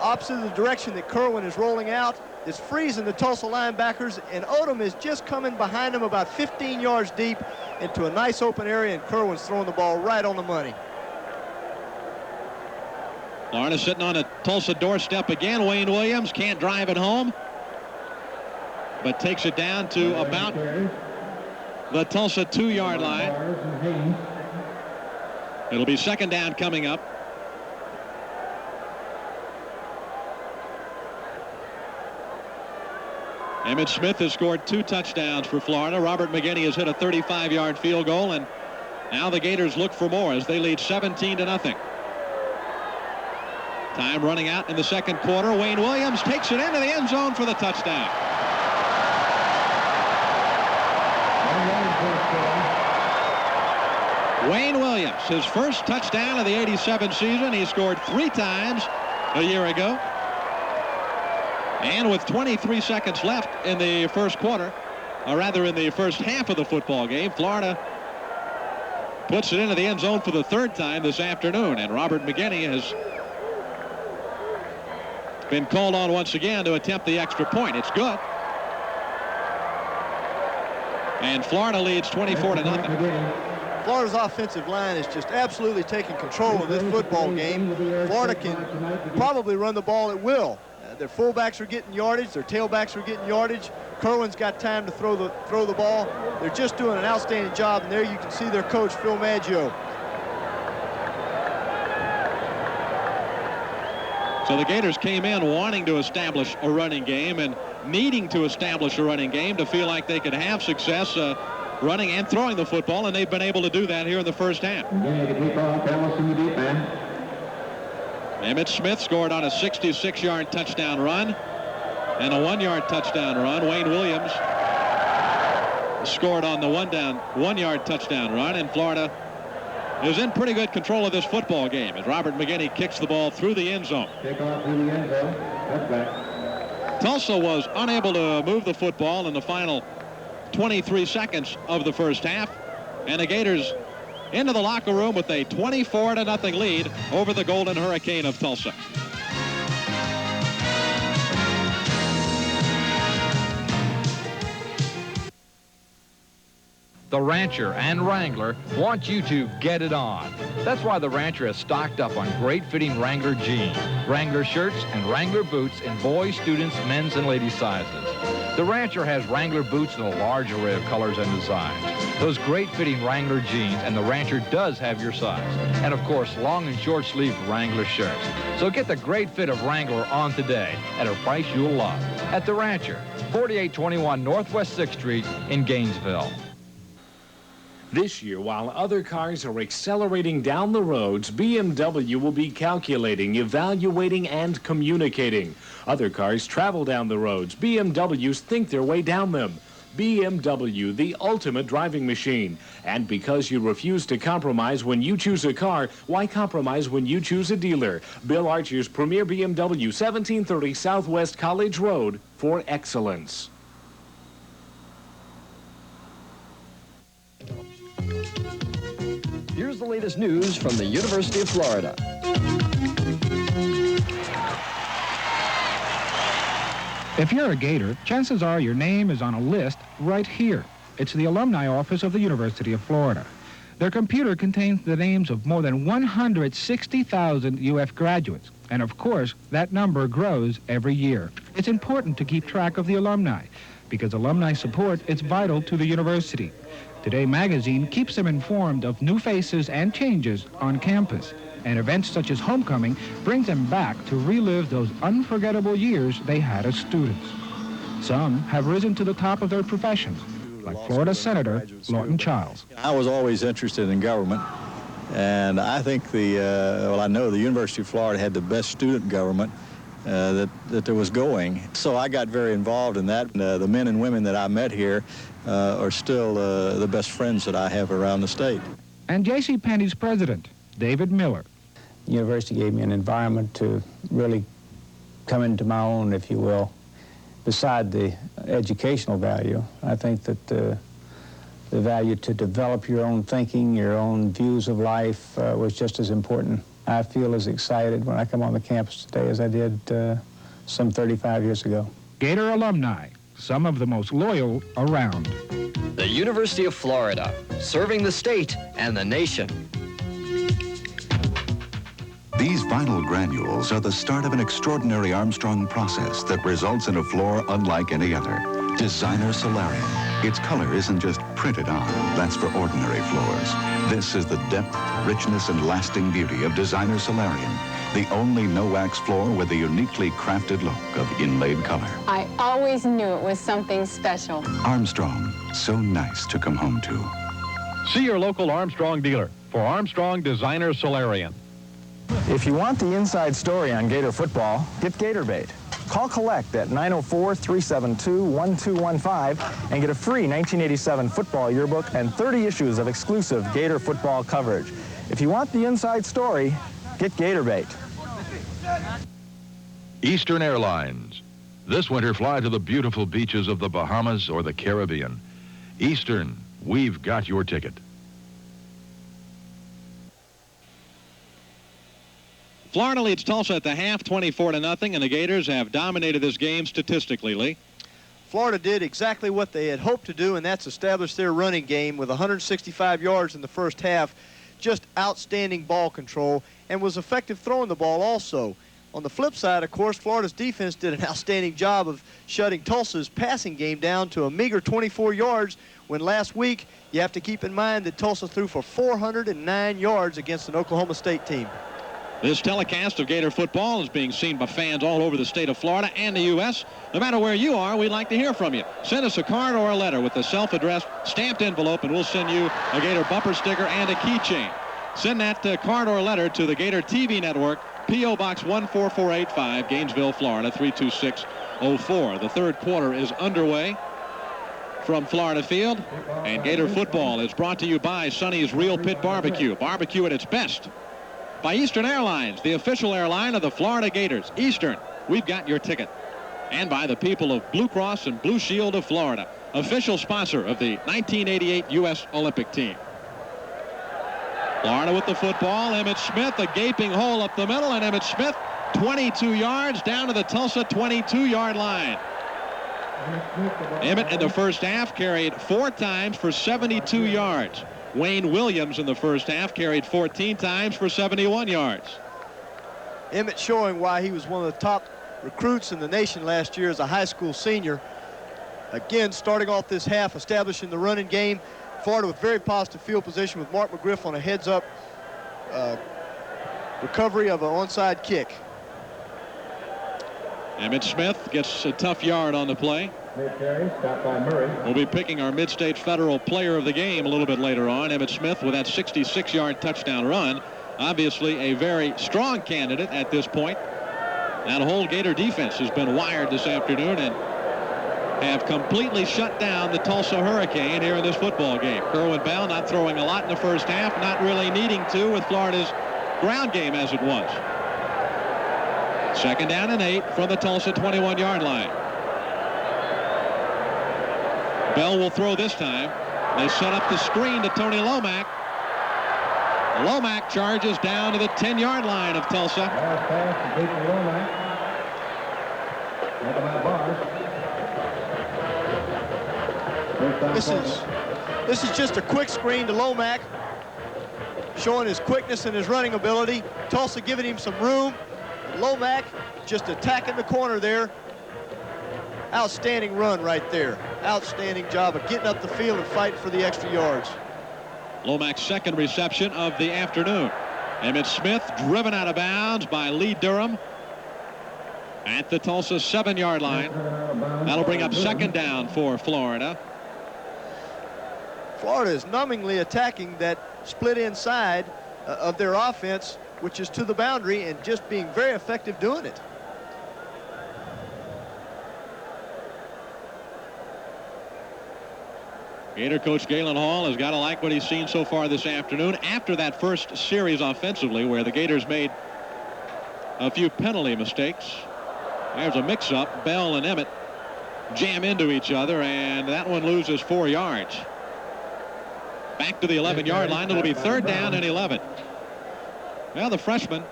opposite of the direction that Kerwin is rolling out. It's freezing the Tulsa linebackers, and Odom is just coming behind him about 15 yards deep into a nice open area, and Kerwin's throwing the ball right on the money. Florida sitting on a Tulsa doorstep again. Wayne Williams can't drive it home, but takes it down to about the Tulsa 2-yard line. It'll be second down coming up. Emmitt Smith has scored 2 touchdowns for Florida. Robert McGinney has hit a 35-yard field goal, and now the Gators look for more as they lead 17-0. Time running out in the second quarter. Wayne Williams takes it into the end zone for the touchdown. Wayne Williams, his first touchdown of the '87 season. He scored 3 times a year ago. And with 23 seconds left in the first quarter, or rather in the first half of the football game, Florida puts it into the end zone for the 3rd time this afternoon. And Robert McGinney has been called on once again to attempt the extra point. It's good. And Florida leads 24-0. Florida's offensive line is just absolutely taking control of this football game. Florida can probably run the ball at will. Their fullbacks are getting yardage. Their tailbacks are getting yardage. Kerwin's got time to throw the ball. They're just doing an outstanding job, and there you can see their coach, Phil Maggio. So the Gators came in wanting to establish a running game and needing to establish a running game to feel like they could have success running and throwing the football, and they've been able to do that here in the first half. Emmitt Smith scored on a 66-yard touchdown run and a 1-yard touchdown run. Wayne Williams scored on the 1-yard touchdown run, and Florida is in pretty good control of this football game as Robert McGinney kicks the ball through the end zone. Tulsa was unable to move the football in the final 23 seconds of the first half, and the Gators into the locker room with a 24-0 lead over the Golden Hurricane of Tulsa. The Rancher and Wrangler want you to get it on. That's why the Rancher has stocked up on great-fitting Wrangler jeans, Wrangler shirts, and Wrangler boots in boys, students, men's, and ladies' sizes. The Rancher has Wrangler boots in a large array of colors and designs. Those great-fitting Wrangler jeans, and the Rancher does have your size. And, of course, long and short-sleeved Wrangler shirts. So get the great fit of Wrangler on today at a price you'll love. At the Rancher, 4821 Northwest 6th Street in Gainesville. This year, while other cars are accelerating down the roads, BMW will be calculating, evaluating, and communicating. Other cars travel down the roads. BMWs think their way down them. BMW, the ultimate driving machine. And because you refuse to compromise when you choose a car, why compromise when you choose a dealer? Bill Archer's premier BMW, 1730 Southwest College Road, for excellence. Here's the latest news from the University of Florida. If you're a Gator, chances are your name is on a list right here. It's the alumni office of the University of Florida. Their computer contains the names of more than 160,000 UF graduates. And of course, that number grows every year. It's important to keep track of the alumni because alumni support is vital to the university. Today magazine keeps them informed of new faces and changes on campus. And events such as homecoming brings them back to relive those unforgettable years they had as students. Some have risen to the top of their professions, like Florida Senator Lawton Childs. I was always interested in government, and I think I know the University of Florida had the best student government that there was going. So I got very involved in that. The men and women that I met here are still the best friends that I have around the state. And JCPenney's president, David Miller. The university gave me an environment to really come into my own, if you will. Beside the educational value, I think that the value to develop your own thinking, your own views of life was just as important. I feel as excited when I come on the campus today as I did some 35 years ago. Gator alumni, some of the most loyal around. The University of Florida, serving the state and the nation. These vinyl granules are the start of an extraordinary Armstrong process that results in a floor unlike any other. Designer Solarium. Its color isn't just printed on. That's for ordinary floors. This is the depth, richness, and lasting beauty of Designer Solarium, the only no-wax floor with a uniquely crafted look of inlaid color. I always knew it was something special. Armstrong, so nice to come home to. See your local Armstrong dealer for Armstrong Designer Solarium. If you want the inside story on Gator football, get Gator Bait. Call Collect at 904-372-1215 and get a free 1987 football yearbook and 30 issues of exclusive Gator football coverage. If you want the inside story, get Gator Bait. Eastern Airlines. This winter, fly to the beautiful beaches of the Bahamas or the Caribbean. Eastern, we've got your ticket. Florida leads Tulsa at the half, 24-0, and the Gators have dominated this game statistically, Lee. Florida did exactly what they had hoped to do, and that's establish their running game with 165 yards in the first half. Just outstanding ball control, and was effective throwing the ball also. On the flip side, of course, Florida's defense did an outstanding job of shutting Tulsa's passing game down to a meager 24 yards, when last week you have to keep in mind that Tulsa threw for 409 yards against an Oklahoma State team. This telecast of Gator football is being seen by fans all over the state of Florida and the U.S. No matter where you are, we'd like to hear from you. Send us a card or a letter with the self-addressed stamped envelope, and we'll send you a Gator bumper sticker and a keychain. Send that card or letter to the Gator TV Network, P.O. Box 14485, Gainesville, Florida, 32604. The third quarter is underway from Florida Field, and Gator football is brought to you by Sonny's Real Pit Barbecue. Barbecue at its best. By Eastern Airlines, the official airline of the Florida Gators. Eastern, we've got your ticket. And by the people of Blue Cross and Blue Shield of Florida, official sponsor of the 1988 U.S. Olympic team. Florida with the football. Emmitt Smith, a gaping hole up the middle, and Emmitt Smith, 22 yards down to the Tulsa 22-yard line. Emmitt in the first half carried 4 times for 72 yards. Wayne Williams in the first half carried 14 times for 71 yards. Emmitt showing why he was one of the top recruits in the nation last year as a high school senior. again, starting off this half, establishing the running game. Florida with very positive field position with Mark McGriff on a heads-up recovery of an onside kick. Emmitt Smith gets a tough yard on the play. Stop by Murray. We'll be picking our Mid-State Federal Player of the Game a little bit later on. Emmitt Smith with that 66-yard touchdown run. Obviously a very strong candidate at this point. That whole Gator defense has been wired this afternoon and have completely shut down the Tulsa Hurricane here in this football game. Kerwin Bell not throwing a lot in the first half, not really needing to with Florida's ground game as it was. 2nd down and 8 from the Tulsa 21-yard line. Bell will throw this time. They set up the screen to Tony Lomack. Lomack charges down to the 10-yard line of Tulsa. This is just a quick screen to Lomack, showing his quickness and his running ability. Tulsa giving him some room. Lomack just attacking the corner there. Outstanding run right there. Outstanding job of getting up the field and fighting for the extra yards. Lomack's second reception of the afternoon. Emmitt Smith driven out of bounds by Lee Durham at the Tulsa 7-yard line. That'll bring up 2nd down for Florida. Florida is numbingly attacking that split inside of their offense, which is to the boundary, and just being very effective doing it. Gator coach Galen Hall has got to like what he's seen so far this afternoon after that first series offensively where the Gators made a few penalty mistakes. There's a mix-up. Bell and Emmitt jam into each other, and that one loses 4 yards. Back to the 11-yard line. It'll be 3rd down and 11. Well, the freshman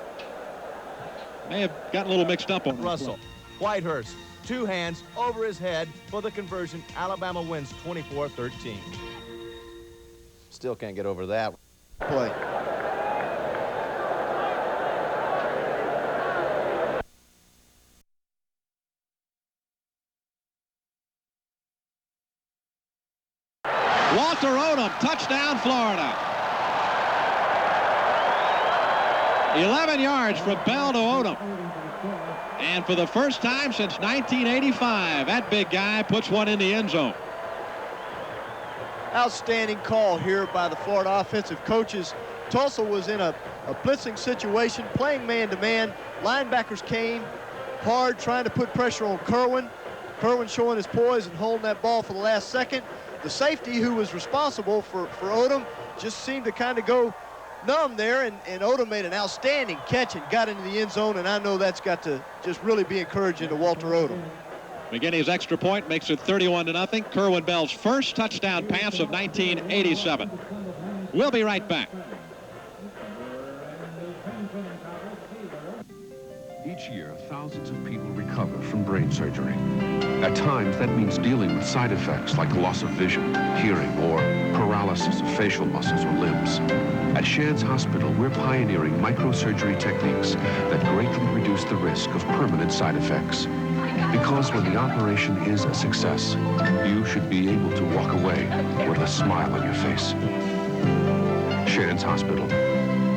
may have gotten a little mixed up on Russell. Whitehurst, 2 hands over his head for the conversion. Alabama wins 24-13. Still can't get over that play. Walter Odom, touchdown, Florida. 11 yards from Bell to Odom. And for the first time since 1985, that big guy puts one in the end zone. Outstanding call here by the Florida offensive coaches. Tulsa was in a blitzing situation, playing man-to-man. Linebackers came hard, trying to put pressure on Kerwin. Kerwin showing his poise and holding that ball for the last second. The safety who was responsible for Odom just seemed to kind of go numb there, and Odom made an outstanding catch and got into the end zone, and I know that's got to just really be encouraging to Walter Odom. McGinney's extra point makes it 31-0. Kerwin Bell's first touchdown pass of 1987. We'll be right back. Each year, thousands of people recover from brain surgery. At times, that means dealing with side effects like loss of vision, hearing, or paralysis of facial muscles or limbs. At Shands Hospital, we're pioneering microsurgery techniques that greatly reduce the risk of permanent side effects. Because when the operation is a success, you should be able to walk away with a smile on your face. Shands Hospital,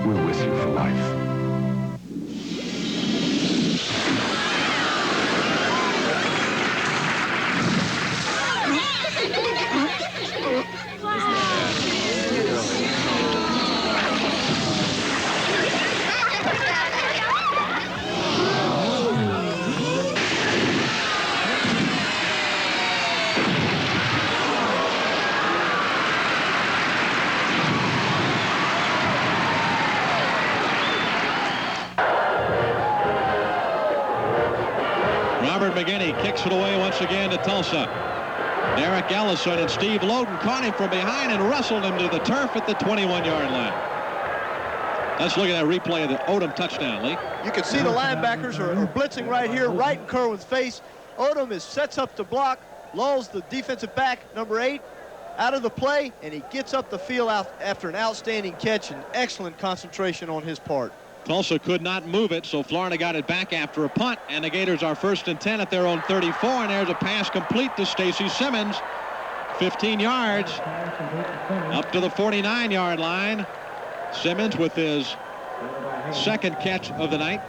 we're with you for life. McGinney kicks it away once again to Tulsa. Derek Ellison and Steve Loden caught him from behind and wrestled him to the turf at the 21-yard line. Let's look at that replay of the Odom touchdown, Lee. You can see the linebackers are blitzing right here, right in Kerwin's face. Odom sets up to block, lulls the defensive back, number 8, out of the play, and he gets up the field after an outstanding catch and excellent concentration on his part. Tulsa could not move it, so Florida got it back after a punt, and the Gators are 1st and 10 at their own 34, and there's a pass complete to Stacy Simmons. 15 yards up to the 49-yard line. Simmons with his second catch of the night.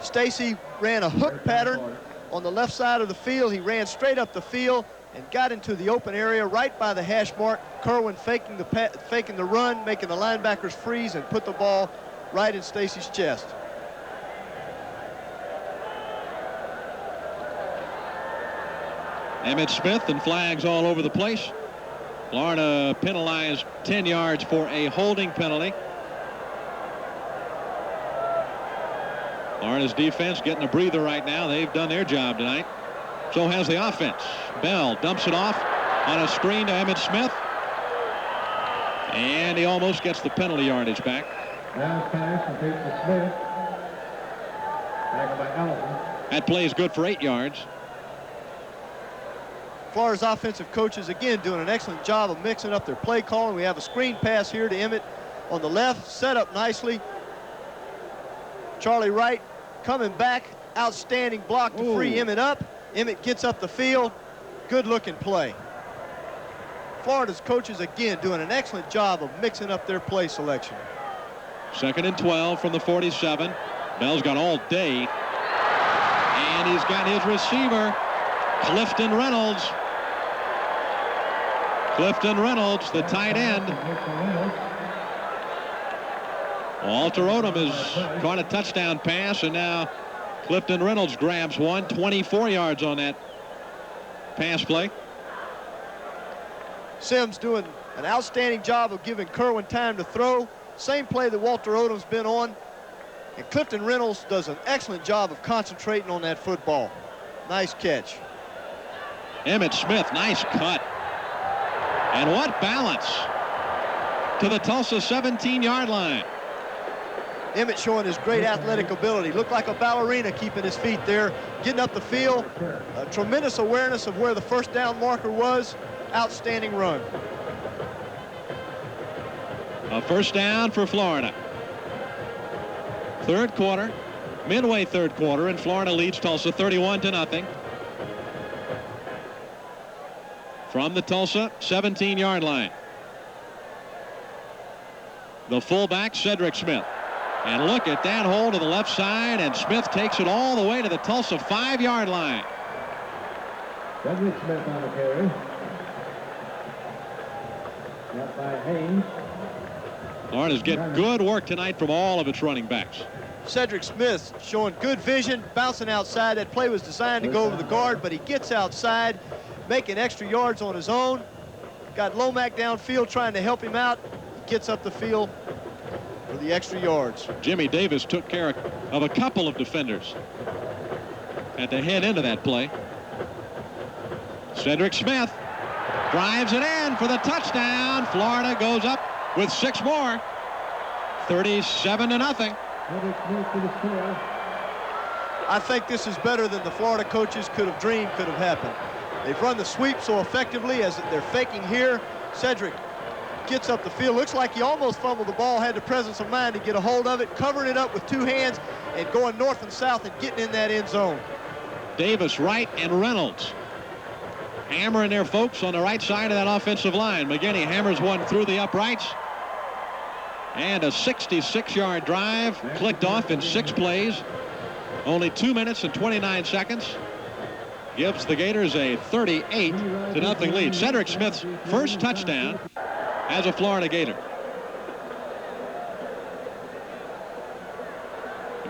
Stacy ran a hook pattern on the left side of the field. He ran straight up the field and got into the open area right by the hash mark. Kerwin faking the run, making the linebackers freeze and put the ball right in Stacy's chest. Emmitt Smith and flags all over the place. Florida penalized 10 yards for a holding penalty. Florida's defense getting a breather right now. They've done their job tonight. So has the offense. Bell dumps it off on a screen to Emmitt Smith. And he almost gets the penalty yardage back. Now pass complete to Smith. Tackled by Allison. That play is good for 8 yards. Florida's offensive coaches again doing an excellent job of mixing up their play calling. We have a screen pass here to Emmitt on the left, set up nicely. Charlie Wright coming back, outstanding block to free Emmitt up. Emmitt gets up the field. Good looking play. Florida's coaches again doing an excellent job of mixing up their play selection. 2nd and 12 from the 47. Bell's got all day. And he's got his receiver, Clifton Reynolds. Clifton Reynolds, the tight end. Walter Odom has caught a touchdown pass, and now Clifton Reynolds grabs one. 24 yards on that pass play. Sims doing an outstanding job of giving Kerwin time to throw. Same play that Walter Odom's been on. And Clifton Reynolds does an excellent job of concentrating on that football. Nice catch. Emmitt Smith, nice cut. And what balance to the Tulsa 17-yard line. Emmitt showing his great athletic ability. Looked like a ballerina keeping his feet there, getting up the field. A tremendous awareness of where the first down marker was. Outstanding run. A first down for Florida. Third quarter, midway third quarter, and Florida leads Tulsa 31-0. From the Tulsa 17-yard line. The fullback, Cedric Smith. And look at that hole to the left side, and Smith takes it all the way to the Tulsa 5-yard line. Cedric Smith on the carry. Got by Haynes. Florida's getting good work tonight from all of its running backs. Cedric Smith showing good vision, bouncing outside. That play was designed to go over the guard, but he gets outside, making extra yards on his own. Got Lomack downfield trying to help him out. Gets up the field for the extra yards. Jimmy Davis took care of a couple of defenders at the head end of that play. Cedric Smith drives it in for the touchdown. Florida goes up with 6 more. 37-0. I think this is better than the Florida coaches could have dreamed could have happened. They've run the sweep so effectively as they're faking here. Cedric gets up the field. Looks like he almost fumbled the ball, had the presence of mind to get a hold of it, covering it up with 2 hands and going north and south and getting in that end zone. Davis, Wright, and Reynolds hammering their folks on the right side of that offensive line. McGinney hammers one through the uprights. And a 66-yard drive clicked off in 6 plays. Only 2 minutes and 29 seconds. Gives the Gators a 38-0 lead. Cedric Smith's first touchdown as a Florida Gator.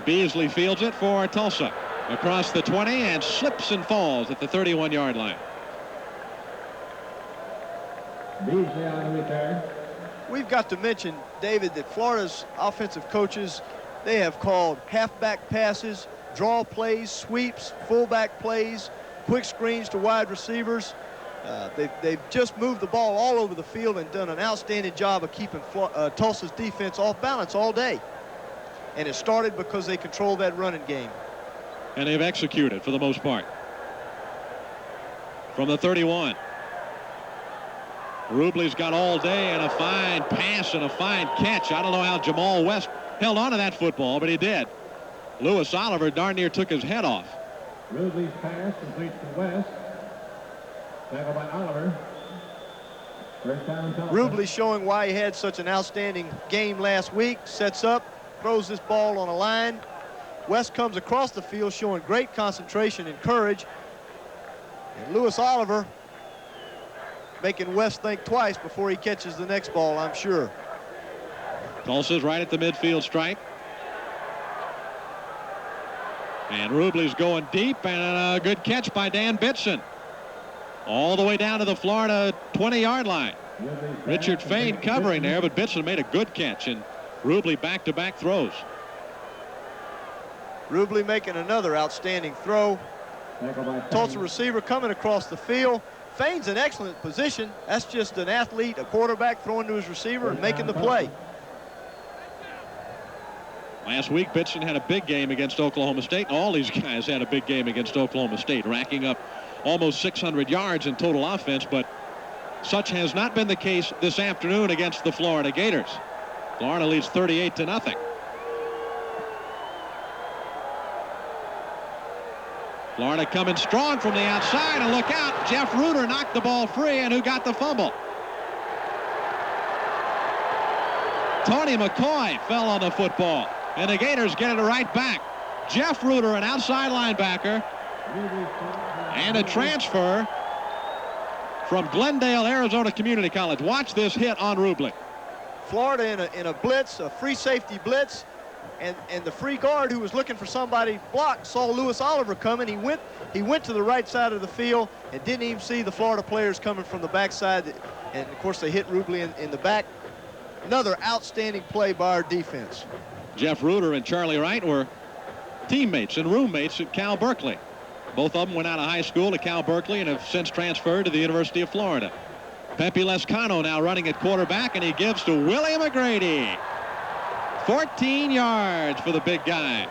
Beasley fields it for Tulsa. Across the 20 and slips and falls at the 31-yard line. Beasley on the return. We've got to mention, David, that Florida's offensive coaches, they have called halfback passes, draw plays, sweeps, fullback plays, quick screens to wide receivers. They've just moved the ball all over the field and done an outstanding job of keeping Tulsa's defense off balance all day. And it started because they controlled that running game. And they've executed for the most part. From the 31. Rubley's got all day and a fine pass and a fine catch. I don't know how Jamal West held on to that football, but he did. Lewis Oliver darn near took his head off. Rubley's pass complete to West. Tackle by Oliver. First down, Tulsa. Rubley showing why he had such an outstanding game last week. Sets up, throws this ball on a line. West comes across the field showing great concentration and courage. And Lewis Oliver making West think twice before he catches the next ball, I'm sure. Tulsa's right at the midfield stripe. And Rubley's going deep, and a good catch by Dan Bitson. All the way down to the Florida 20-yard line. Richard Fain covering there, but Bitson made a good catch, and Rubley back-to-back throws. Rubley making another outstanding throw. Tulsa receiver coming across the field. Fain's in excellent position. That's just an athlete, a quarterback throwing to his receiver and making the play. Last week, Bitson had a big game against Oklahoma State. All these guys had a big game against Oklahoma State, racking up almost 600 yards in total offense, but such has not been the case this afternoon against the Florida Gators. Florida leads 38-0. Florida coming strong from the outside, and look out, Jeff Reuter knocked the ball free, and who got the fumble? Tony McCoy fell on the football, and the Gators get it right back. Jeff Reuter, an outside linebacker, and a transfer from Glendale, Arizona Community College. Watch this hit on Rubley. Florida in a blitz, a free safety blitz, and the free guard who was looking for somebody blocked saw Lewis Oliver coming. He went to the right side of the field and didn't even see the Florida players coming from the backside. And of course they hit Rubley in the back. Another outstanding play by our defense. Jeff Reuter and Charlie Wright were teammates and roommates at Cal Berkeley. Both of them went out of high school to Cal Berkeley and have since transferred to the University of Florida. Pepe Lescano now running at quarterback, and he gives to Willie McGrady. 14 yards for the big guy.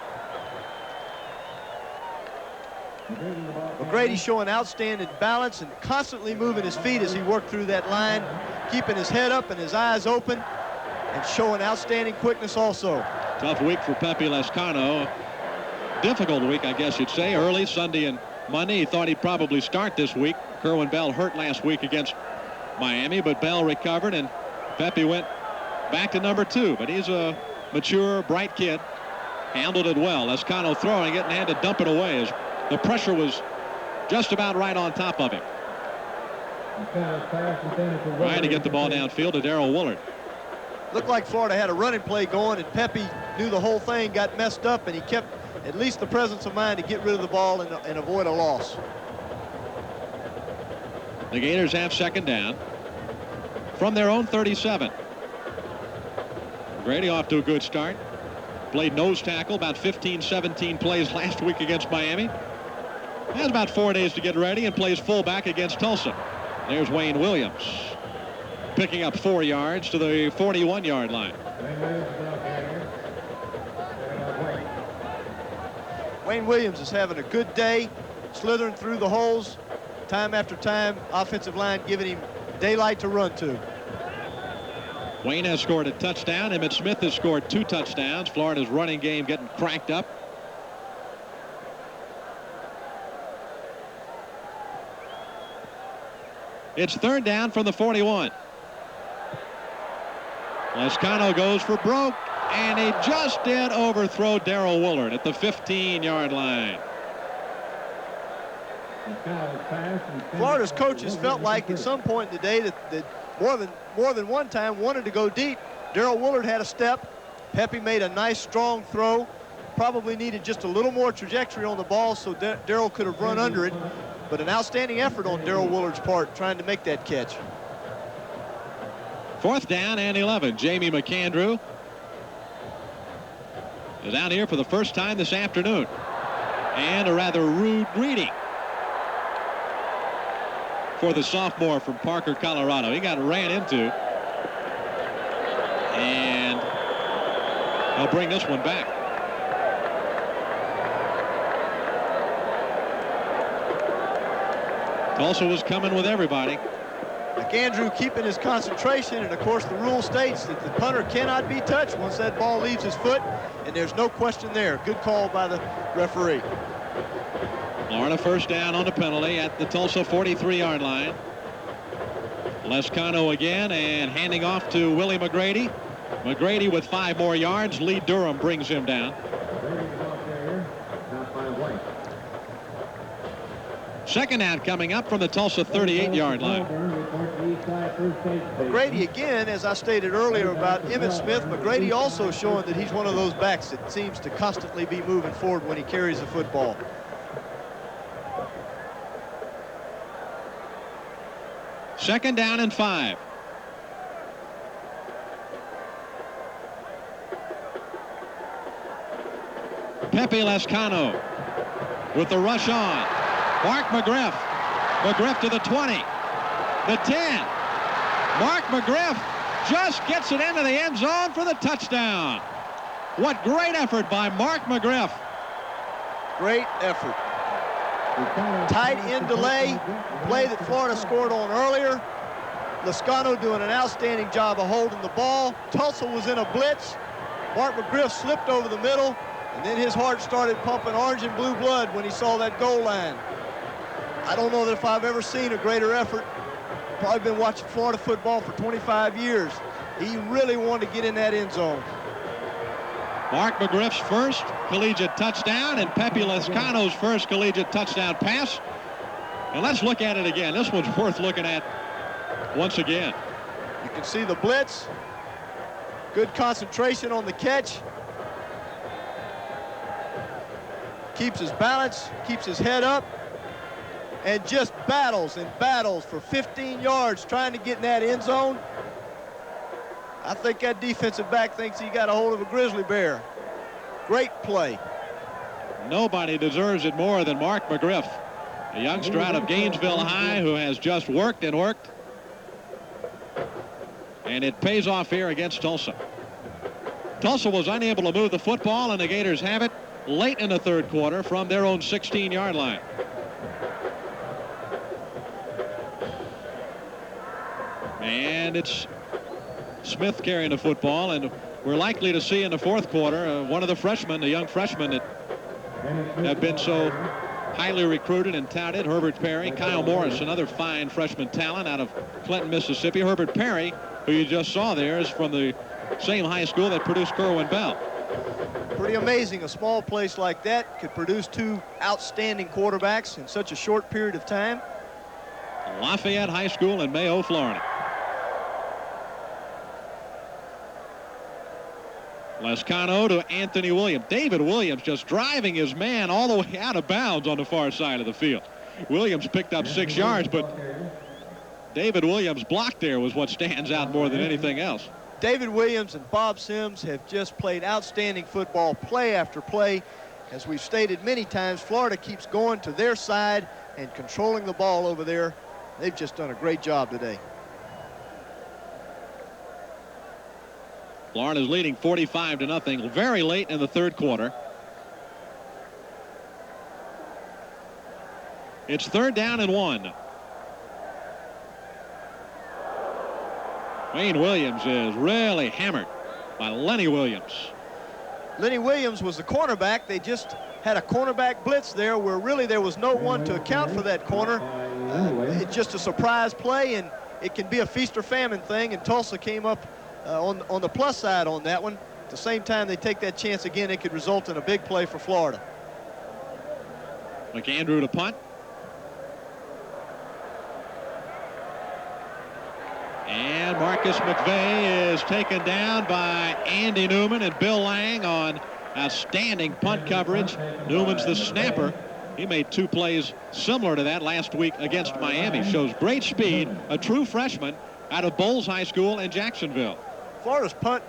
McGrady showing outstanding balance and constantly moving his feet as he worked through that line, keeping his head up and his eyes open, and showing outstanding quickness also. Tough week for Pepe Lescano. Difficult week, I guess you'd say. Early Sunday and Monday, he thought he'd probably start this week. Kerwin Bell hurt last week against Miami, but Bell recovered, and Pepe went back to number 2. But he's a mature, bright kid. Handled it well. Lescano throwing it and had to dump it away as the pressure was just about right on top of him. Trying to get the ball downfield to Darrell Woolard. Looked like Florida had a running play going, and Pepe knew the whole thing got messed up, and he kept at least the presence of mind to get rid of the ball and avoid a loss. The Gators have second down from their own 37. Grady off to a good start. Played nose tackle about 15-17 plays last week against Miami. Has about 4 days to get ready and plays fullback against Tulsa. There's Wayne Williams picking up 4 yards to the 41-yard line. Wayne Williams is having a good day, slithering through the holes time after time. Offensive line giving him daylight to run to. Wayne has scored a touchdown. Emmitt Smith has scored 2 touchdowns. Florida's running game getting cranked up. It's third down from the 41. Lescano goes for broke, and he just did overthrow Darrell Woolard at the 15-yard line. Florida's coaches felt like at some point in the day that more than one time wanted to go deep. Darrell Woolard had a step. Pepe made a nice strong throw. Probably needed just a little more trajectory on the ball so Darrell could have run under it. But an outstanding effort on Darrell Woolard's part trying to make that catch. Fourth down and 11. Jamie McAndrew is out here for the first time this afternoon. And a rather rude greeting for the sophomore from Parker, Colorado. He got ran into. And they'll bring this one back. Tulsa was coming with everybody. McAndrew keeping his concentration, and of course the rule states that the punter cannot be touched once that ball leaves his foot, and there's no question there. Good call by the referee. Florida first down on the penalty at the Tulsa 43-yard line. Lescano again, and handing off to Willie McGrady. McGrady with 5 more yards. Lee Durham brings him down. Second down coming up from the Tulsa 38-yard line. McGrady again, as I stated earlier about Emmitt Smith, McGrady also showing that he's one of those backs that seems to constantly be moving forward when he carries the football. Second down and 5. Pepe Lescano with the rush on. Mark McGriff. McGriff to the 20. The 10. Mark McGriff just gets it into the end zone for the touchdown. What great effort by Mark McGriff. Great effort. Tight end delay, play that Florida scored on earlier. Lescano doing an outstanding job of holding the ball. Tulsa was in a blitz. Mark McGriff slipped over the middle, and then his heart started pumping orange and blue blood when he saw that goal line. I don't know that if I've ever seen a greater effort. Probably been watching Florida football for 25 years. He really wanted to get in that end zone. Mark McGriff's first collegiate touchdown and Pepe Lescano's first collegiate touchdown pass. And let's look at it again. This one's worth looking at once again. You can see the blitz. Good concentration on the catch. Keeps his balance, keeps his head up, and just battles and battles for 15 yards trying to get in that end zone. I think that defensive back thinks he got a hold of a grizzly bear. Great play. Nobody deserves it more than Mark McGriff, a youngster out of Gainesville High who has just worked and worked. And it pays off here against Tulsa. Tulsa was unable to move the football, and the Gators have it late in the third quarter from their own 16-yard line. And it's Smith carrying the football, and we're likely to see in the fourth quarter one of the freshmen, the young freshmen that have been so highly recruited and touted, Herbert Perry. Kyle Morris, another fine freshman talent out of Clinton, Mississippi. Herbert Perry, who you just saw there, is from the same high school that produced Kerwin Bell. Pretty amazing. A small place like that could produce 2 outstanding quarterbacks in such a short period of time. Lafayette High School in Mayo, Florida. Lescano to Anthony Williams. David Williams just driving his man all the way out of bounds on the far side of the field. Williams picked up 6 yards, but David Williams' block there was what stands out more than anything else. David Williams and Bob Sims have just played outstanding football play after play. As we've stated many times, Florida keeps going to their side and controlling the ball over there. They've just done a great job today. Florida's leading 45-0 very late in the third quarter. It's third down and 1. Wayne Williams is really hammered by Lenny Williams. Lenny Williams was the cornerback. They just had a cornerback blitz there where really there was no one to account for that corner. It's just a surprise play, and it can be a feast or famine thing, and Tulsa came up on the plus side on that one. At the same time they take that chance again, it could result in a big play for Florida. McAndrew to punt. And Marcus McVeigh is taken down by Andy Newman and Bill Lang on outstanding punt coverage. Newman's the snapper. He made 2 plays similar to that last week against Miami. Shows great speed, a true freshman out of Bowles High School in Jacksonville. Florida's punt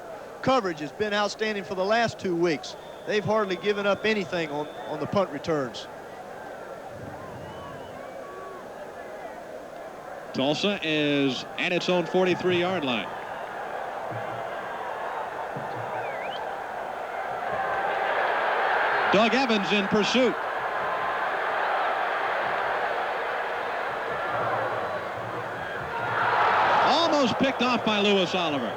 coverage has been outstanding for the last 2 weeks. They've hardly given up anything on the punt returns. Tulsa is at its own 43-yard line. Doug Evans in pursuit. throws picked off by Lewis Oliver.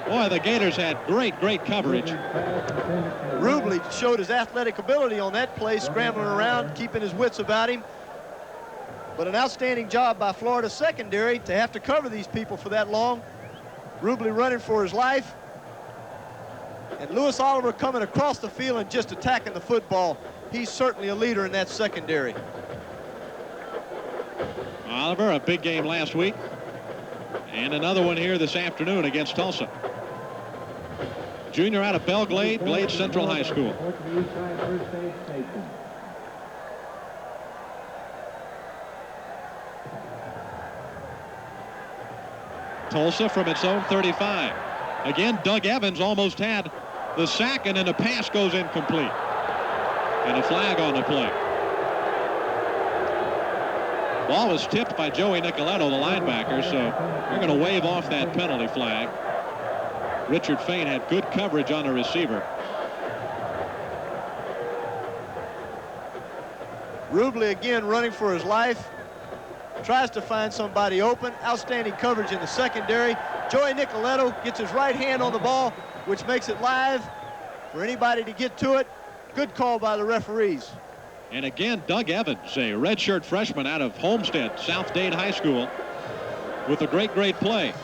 Boy, the Gators had great coverage. Rubley showed his athletic ability on that play, scrambling around, keeping his wits about him. But an outstanding job by Florida secondary to have to cover these people for that long. Rubley running for his life. And Lewis Oliver coming across the field and just attacking the football. He's certainly a leader in that secondary. Oliver, a big game last week. And another one here this afternoon against Tulsa. Junior out of Belglade, Glade Central High School. Tulsa from its own 35. Again, Doug Evans almost had the sack, and then the pass goes incomplete. And a flag on the play. Ball was tipped by Joey Nicoletto, the linebacker, so they're going to wave off that penalty flag. Richard Fain had good coverage on the receiver. Rubley again running for his life. Tries to find somebody open. Outstanding coverage in the secondary. Joey Nicoletto gets his right hand on the ball, which makes it live for anybody to get to it. Good call by the referees. And again, Doug Evans, a redshirt freshman out of Homestead, South Dade High School, with a great play.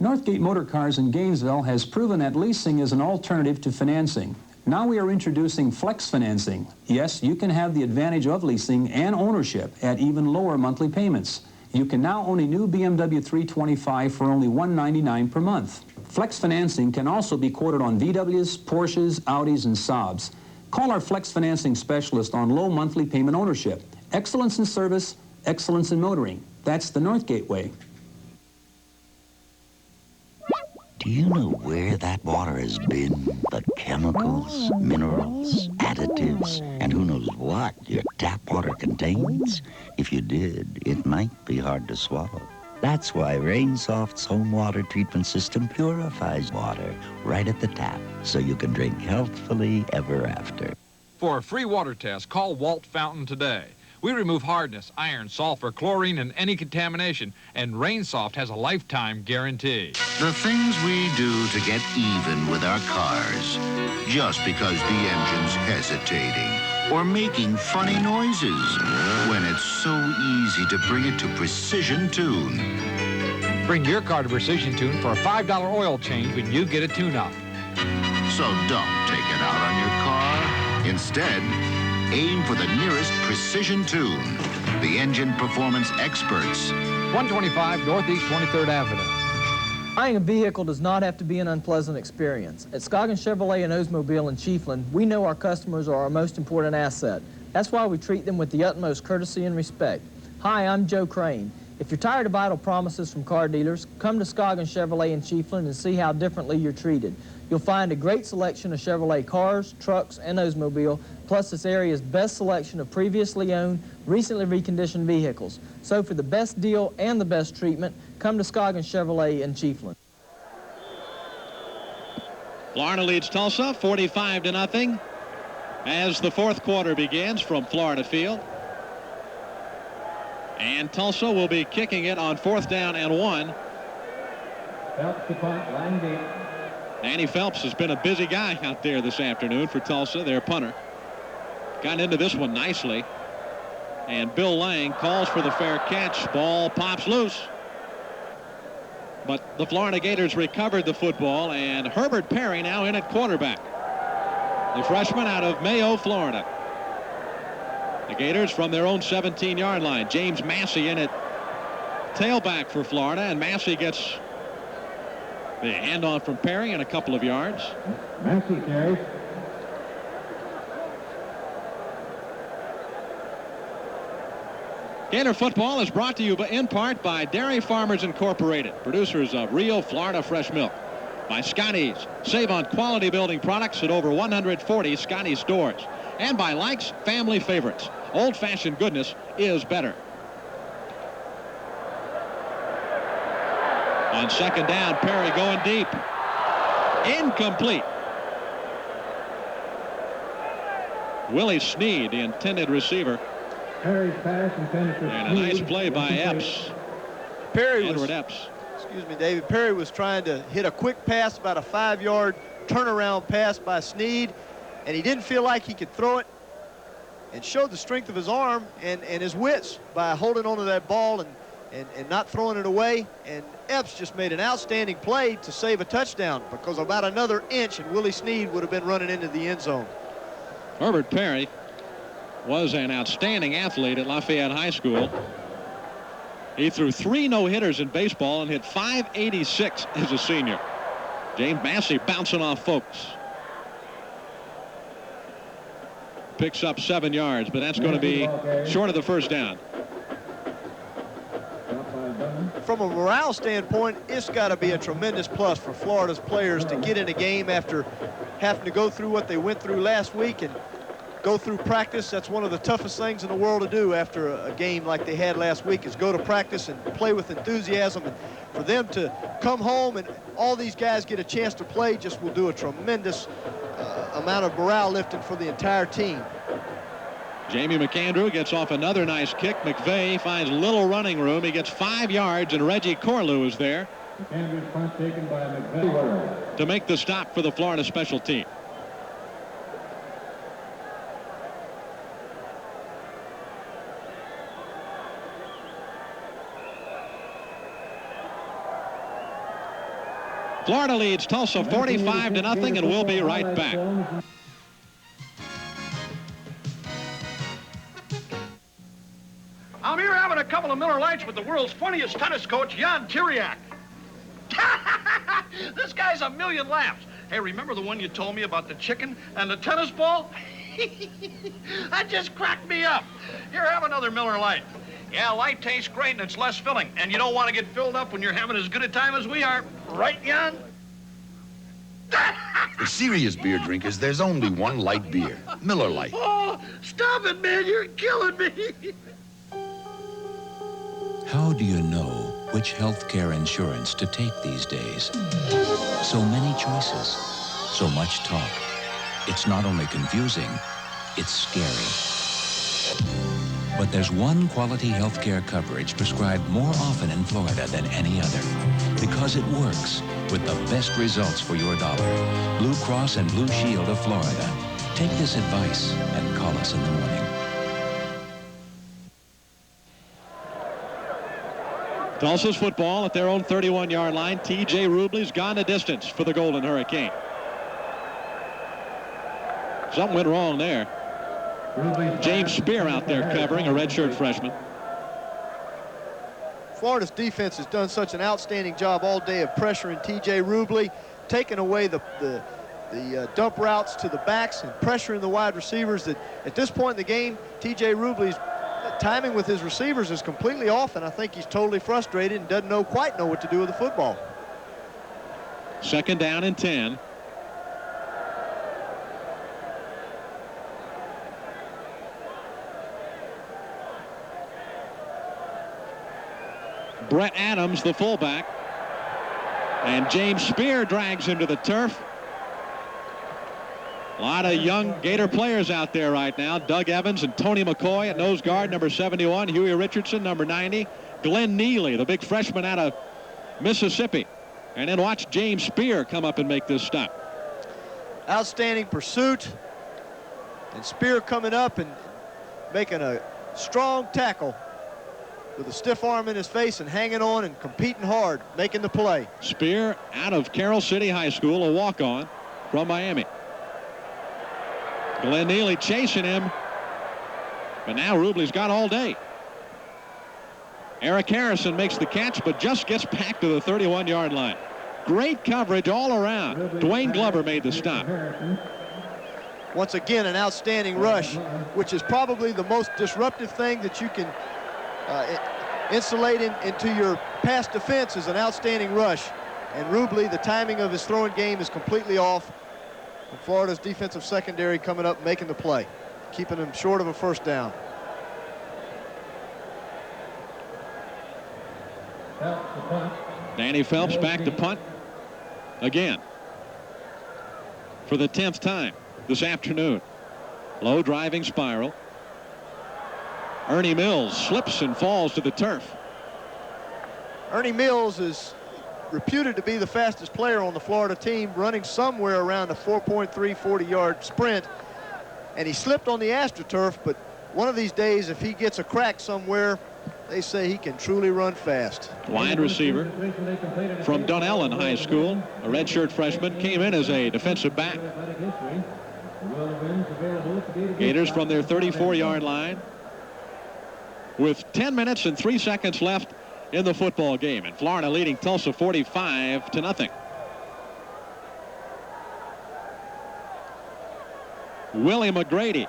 Northgate Motor Cars in Gainesville has proven that leasing is an alternative to financing. Now we are introducing flex financing. Yes, you can have the advantage of leasing and ownership at even lower monthly payments. You can now own a new BMW 325 for only $199 per month. Flex financing can also be quoted on VWs, Porsches, Audis, and Saabs. Call our flex financing specialist on low monthly payment ownership. Excellence in service, excellence in motoring. That's the Northgate way. Do you know where that water has been? The chemicals, minerals, additives, and who knows what your tap water contains? If you did, it might be hard to swallow. That's why Rainsoft's home water treatment system purifies water right at the tap, so you can drink healthfully ever after. For a free water test, call Walt Fountain today. We remove hardness, iron, sulfur, chlorine, and any contamination, and Rainsoft has a lifetime guarantee. The things we do to get even with our cars, just because the engine's hesitating or making funny noises, when it's so easy to bring it to Precision Tune. Bring your car to Precision Tune for a $5 oil change when you get a tune-up. So don't take it out on your car. Instead, aim for the nearest Precision Tune, the engine performance experts. 125 Northeast 23rd Avenue. Buying a vehicle does not have to be an unpleasant experience. At Scoggins Chevrolet and Oldsmobile in Chiefland, we know our customers are our most important asset. That's why we treat them with the utmost courtesy and respect. Hi, I'm Joe Crane. If you're tired of idle promises from car dealers, come to Scoggins Chevrolet in Chiefland and see how differently you're treated. You'll find a great selection of Chevrolet cars, trucks, and Oldsmobile, plus this area's best selection of previously owned, recently reconditioned vehicles. So for the best deal and the best treatment, come to Scoggins Chevrolet in Chiefland. Florida leads Tulsa 45-0 as the fourth quarter begins from Florida Field. And Tulsa will be kicking it on 4th down and 1. Phelps to punt, line deep. Danny Phelps has been a busy guy out there this afternoon for Tulsa, their punter. Got into this one nicely. And Bill Lang calls for the fair catch. Ball pops loose. But the Florida Gators recovered the football, and Herbert Perry now in at quarterback. The freshman out of Mayo, Florida. The Gators from their own 17-yard line. James Massey in at tailback for Florida, and Massey gets the handoff from Perry and a couple of yards. Massey carries. Gator football is brought to you in part by Dairy Farmers Incorporated, producers of Rio, Florida fresh milk. By Scotty's, save on quality building products at over 140 Scotty's stores. And by Like's Family Favorites. Old-fashioned goodness is better. On 2nd down, Perry going deep. Incomplete. Willie Snead, the intended receiver. Perry's pass intended for And a nice play by Epps. Edward Epps. Excuse me, David. Perry was trying to hit a quick pass, about a 5-yard turnaround pass by Snead, and he didn't feel like he could throw it, and showed the strength of his arm and his wits by holding onto that ball and not throwing it away. And Epps just made an outstanding play to save a touchdown, because about another inch and Willie Snead would have been running into the end zone. Herbert Perry was an outstanding athlete at Lafayette High School. He threw 3 no-hitters in baseball and hit .586 as a senior. James Massey bouncing off folks. Picks up 7 yards, but that's going to be short of the first down. From a morale standpoint, it's got to be a tremendous plus for Florida's players to get in a game after having to go through what they went through last week and go through practice. That's one of the toughest things in the world to do after a game like they had last week, is go to practice and play with enthusiasm. And for them to come home and all these guys get a chance to play just will do a tremendous amount of morale lifting for the entire team. Jamie McAndrew gets off another nice kick. McVeigh finds little running room. He gets 5 yards, and Reggie Corlew is there McAndrew's punt taken by McVeigh to make the stop for the Florida special team. Florida leads Tulsa 45-0, and we'll be right back. I'm here having a couple of Miller Lights with the world's funniest tennis coach, Jan Tiriak. This guy's a million laughs. Hey, remember the one you told me about the chicken and the tennis ball? That just cracked me up. Here, have another Miller Light. Yeah, light tastes great and it's less filling. And you don't want to get filled up when you're having as good a time as we are. Right, Jan? For serious beer drinkers, there's only one light beer, Miller Lite. Oh, stop it, man. You're killing me. How do you know which health care insurance to take these days? So many choices, so much talk. It's not only confusing, it's scary. But there's one quality health care coverage prescribed more often in Florida than any other, because it works with the best results for your dollar. Blue Cross and Blue Shield of Florida. Take this advice and call us in the morning. Tulsa's football at their own 31-yard line. T.J. Rubley's gone the distance for the Golden Hurricane. Something went wrong there. James Spear out there covering, a redshirt freshman. Florida's defense has done such an outstanding job all day of pressuring T.J. Rubley, taking away the dump routes to the backs and pressuring the wide receivers, that at this point in the game, T.J. Rubley's timing with his receivers is completely off, and I think he's totally frustrated and doesn't quite know what to do with the football. 2nd down and 10. Brett Adams, the fullback, and James Spear drags him to the turf. A lot of young Gator players out there right now. Doug Evans and Tony McCoy at nose guard, number 71. Huey Richardson, number 90. Glenn Neely, the big freshman out of Mississippi. And then watch James Spear come up and make this stop. Outstanding pursuit. And Spear coming up and making a strong tackle with a stiff arm in his face and hanging on and competing hard, making the play. Spear out of Carroll City High School, a walk-on from Miami. Glenn Neely chasing him, but now Rubley's got all day. Eric Harrison makes the catch, but just gets back to the 31-yard line. Great coverage all around. Dwayne Glover made the stop. Once again, an outstanding rush, which is probably the most disruptive thing that you can insulate into your pass defense, is an outstanding rush. And Rubley, the timing of his throwing game is completely off. And Florida's defensive secondary coming up, making the play, keeping them short of a first down. Danny Phelps back to punt again for the 10th time this afternoon. Low driving spiral. Ernie Mills slips and falls to the turf. Ernie Mills is reputed to be the fastest player on the Florida team, running somewhere around a 4.3 40-yard sprint. And he slipped on the AstroTurf, but one of these days, if he gets a crack somewhere, they say he can truly run fast. Wide receiver from Dunellen High School, a redshirt freshman, came in as a defensive back. Gators from their 34-yard line with 10 minutes and 3 seconds left in the football game, and Florida leading Tulsa 45-0. Willie McGrady.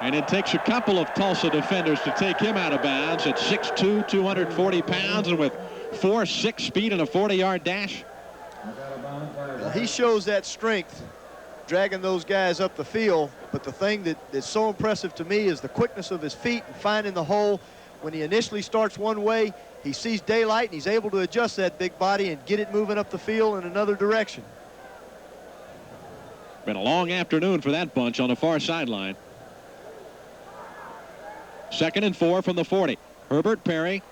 And it takes a couple of Tulsa defenders to take him out of bounds at 6'2", 240 pounds, and with 4.6 speed and a 40-yard dash. Well, he shows that strength, dragging those guys up the field. But the thing that's so impressive to me is the quickness of his feet and finding the hole. When he initially starts one way, he sees daylight, and he's able to adjust that big body and get it moving up the field in another direction. Been a long afternoon for that bunch on the far sideline. 2nd and 4 from the 40. Herbert Perry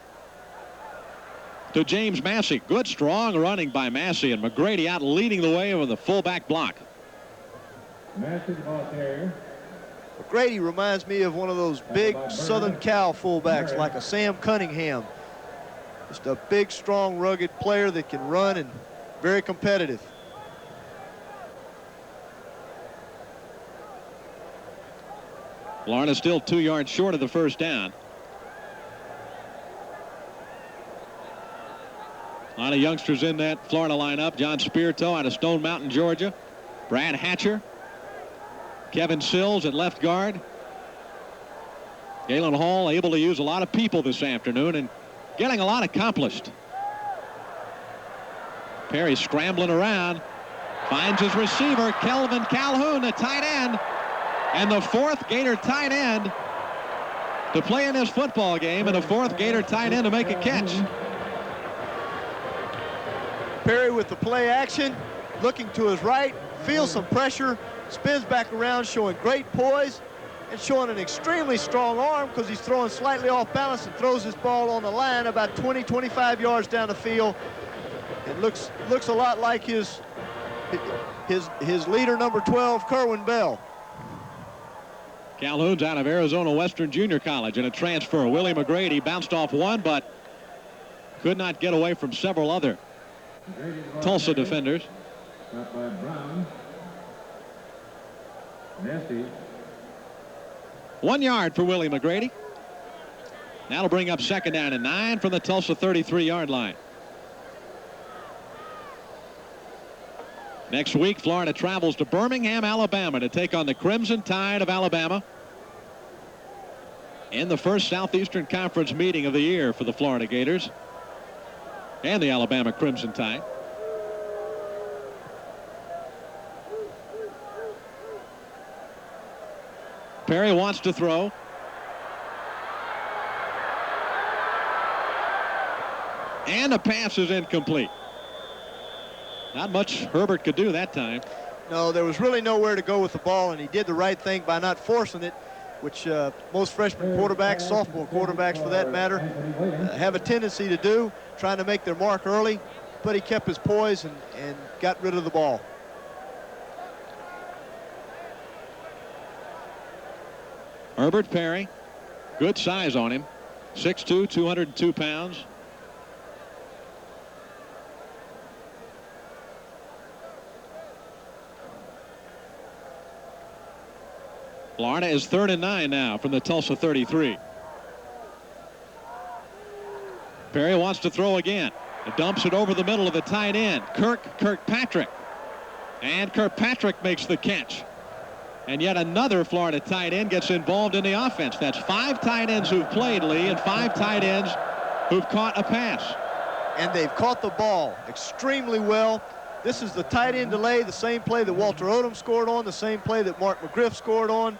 to James Massey. Good strong running by Massey, and McGrady out leading the way with the fullback block. McGrady reminds me of one of those big Southern Cal fullbacks like a Sam Cunningham. Just a big, strong, rugged player that can run and very competitive. Florida still 2 yards short of the first down. A lot of youngsters in that Florida lineup. John Spirito out of Stone Mountain, Georgia. Brad Hatcher. Kevin Sills at left guard. Galen Hall able to use a lot of people this afternoon and getting a lot accomplished. Perry scrambling around. Finds his receiver, Kelvin Calhoun, the tight end. And the 4th Gator tight end to play in this football game, and the 4th Gator tight end to make a catch. Perry with the play action, looking to his right, feels some pressure, spins back around, showing great poise and showing an extremely strong arm because he's throwing slightly off balance and throws his ball on the line about 20, 25 yards down the field. It looks a lot like his leader, number 12, Kerwin Bell. Calhoun's out of Arizona Western Junior College in a transfer. Willie McGrady bounced off one, but could not get away from several other Tulsa defenders. 1 yard for Willie McGrady. That'll bring up 2nd down and 9 from the Tulsa 33-yard line. Next week, Florida travels to Birmingham, Alabama to take on the Crimson Tide of Alabama in the first Southeastern Conference meeting of the year for the Florida Gators and the Alabama Crimson Tide. Perry wants to throw. And the pass is incomplete. Not much Herbert could do that time. No, there was really nowhere to go with the ball, and he did the right thing by not forcing it, which most freshman quarterbacks, sophomore quarterbacks for that matter, have a tendency to do, trying to make their mark early, but he kept his poise and got rid of the ball. Herbert Perry, good size on him, 6'2", 202 pounds. Florida is 3rd and 9 now from the Tulsa 33. Perry wants to throw again. It dumps it over the middle of the tight end, Kirkpatrick. And Kirkpatrick makes the catch. And yet another Florida tight end gets involved in the offense. That's 5 tight ends who've played, Lee, and 5 tight ends who've caught a pass. And they've caught the ball extremely well. This is the tight end delay, the same play that Walter Odom scored on, the same play that Mark McGriff scored on.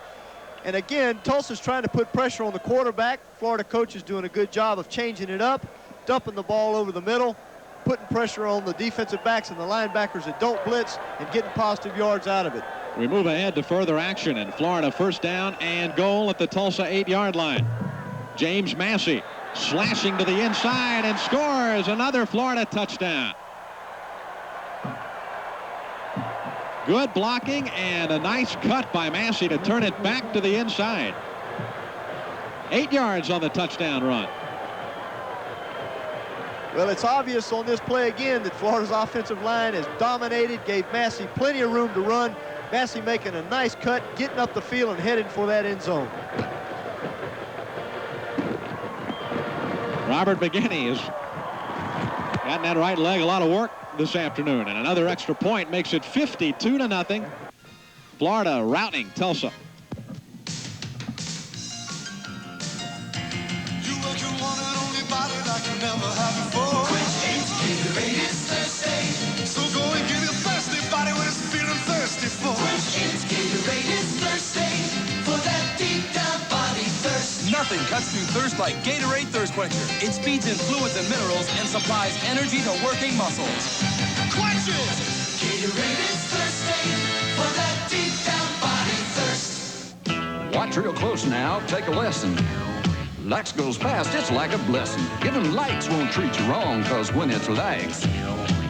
And again, Tulsa's trying to put pressure on the quarterback. Florida coach is doing a good job of changing it up, dumping the ball over the middle, putting pressure on the defensive backs and the linebackers that don't blitz, and getting positive yards out of it. We move ahead to further action, and Florida first down and goal at the Tulsa 8-yard line. James Massey slashing to the inside and scores another Florida touchdown. Good blocking and a nice cut by Massey to turn it back to the inside. 8 yards on the touchdown run. Well, it's obvious on this play again that Florida's offensive line has dominated, gave Massey plenty of room to run. Massey making a nice cut, getting up the field and heading for that end zone. Robert McGinney has gotten that right leg a lot of work this afternoon, and another extra point makes it 52-0. Florida routing Tulsa. Nothing cuts through thirst like Gatorade Thirst Quencher. It speeds in fluids and minerals and supplies energy to working muscles. Quench it! Gatorade is thirsty for that deep down body thirst. Watch real close now. Take a lesson. Lax goes fast, it's like a blessing. Even Lax won't treat you wrong, cause when it's Lax,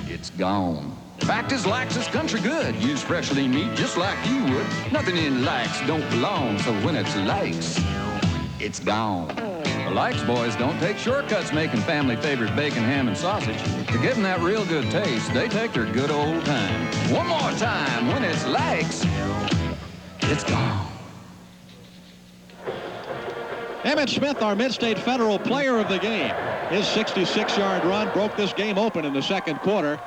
it's gone. Fact is, Lax is country good. Use fresh lean meat just like you would. Nothing in Lax don't belong, so when it's Lax, it's gone. The Lax boys don't take shortcuts making family favorite bacon, ham, and sausage. To give them that real good taste, they take their good old time. One more time, when it's Lax, it's gone. Emmett Smith, our Mid-State Federal Player of the Game. His 66-yard run broke this game open in the second quarter,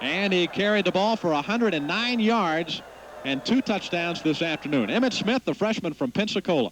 and he carried the ball for 109 yards and 2 touchdowns this afternoon. Emmett Smith, the freshman from Pensacola.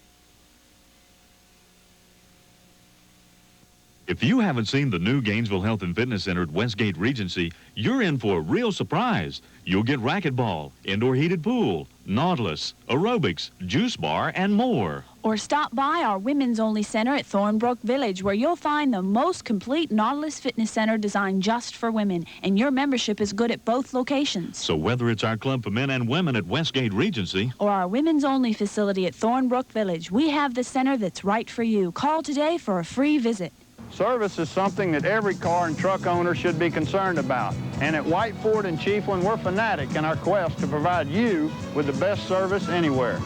If you haven't seen the new Gainesville Health and Fitness Center at Westgate Regency, you're in for a real surprise. You'll get racquetball, indoor heated pool, Nautilus, aerobics, juice bar, and more. Or stop by our women's only center at Thornbrook Village, where you'll find the most complete Nautilus Fitness Center designed just for women, and your membership is good at both locations. So whether it's our club for men and women at Westgate Regency or our women's only facility at Thornbrook Village, we have the center that's right for you. Call today for a free visit. Service is something that every car and truck owner should be concerned about. And at White Ford in Chiefland, we're fanatic in our quest to provide you with the best service anywhere.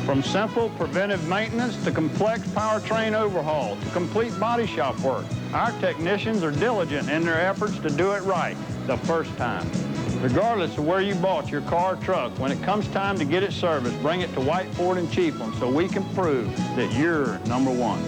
From simple preventive maintenance to complex powertrain overhaul to complete body shop work, our technicians are diligent in their efforts to do it right the first time. Regardless of where you bought your car or truck, when it comes time to get it serviced, bring it to White Ford in Chiefland so we can prove that you're number one.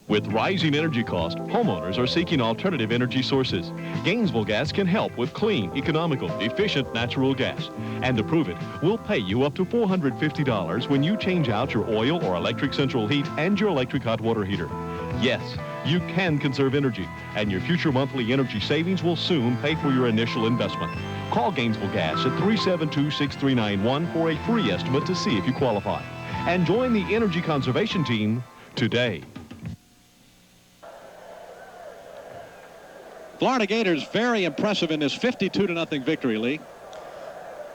With rising energy costs, homeowners are seeking alternative energy sources. Gainesville Gas can help with clean, economical, efficient natural gas. And to prove it, we'll pay you up to $450 when you change out your oil or electric central heat and your electric hot water heater. Yes, you can conserve energy, and your future monthly energy savings will soon pay for your initial investment. Call Gainesville Gas at 372-6391 for a free estimate to see if you qualify. And join the energy conservation team today. Florida Gators very impressive in this 52-0 victory, Lee.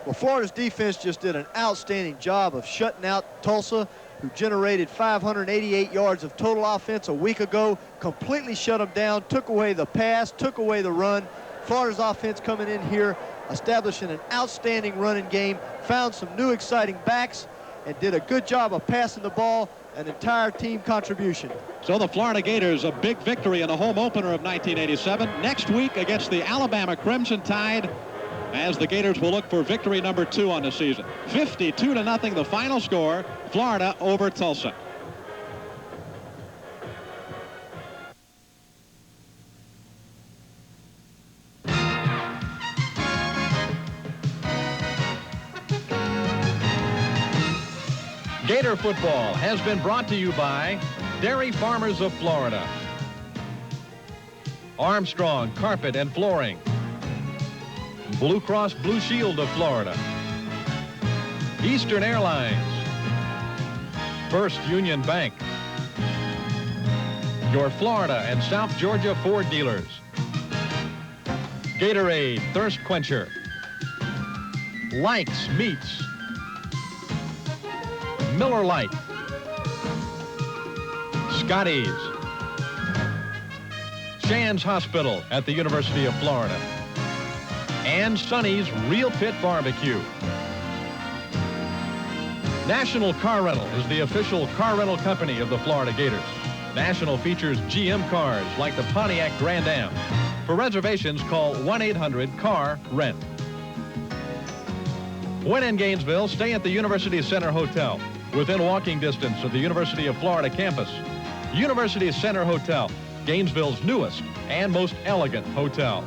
Well, Florida's defense just did an outstanding job of shutting out Tulsa, who generated 588 yards of total offense a week ago, completely shut them down, took away the pass, took away the run. Florida's offense coming in here, establishing an outstanding running game, found some new exciting backs, and did a good job of passing the ball, an entire team contribution. So the Florida Gators, a big victory in the home opener of 1987. Next week against the Alabama Crimson Tide, as the Gators will look for victory number 2 on the season. 52-0 the final score, Florida over Tulsa. Gator football has been brought to you by Dairy Farmers of Florida, Armstrong Carpet and Flooring, Blue Cross Blue Shield of Florida, Eastern Airlines, First Union Bank, your Florida and South Georgia Ford dealers, Gatorade Thirst Quencher, Likes Meats, Miller Lite, Scotty's, Shands Hospital at the University of Florida, and Sonny's Real Pit Barbecue. National Car Rental is the official car rental company of the Florida Gators. National features GM cars like the Pontiac Grand Am. For reservations, call 1-800-CAR-RENT. When in Gainesville, stay at the University Center Hotel, within walking distance of the University of Florida campus. University Center Hotel, Gainesville's newest and most elegant hotel.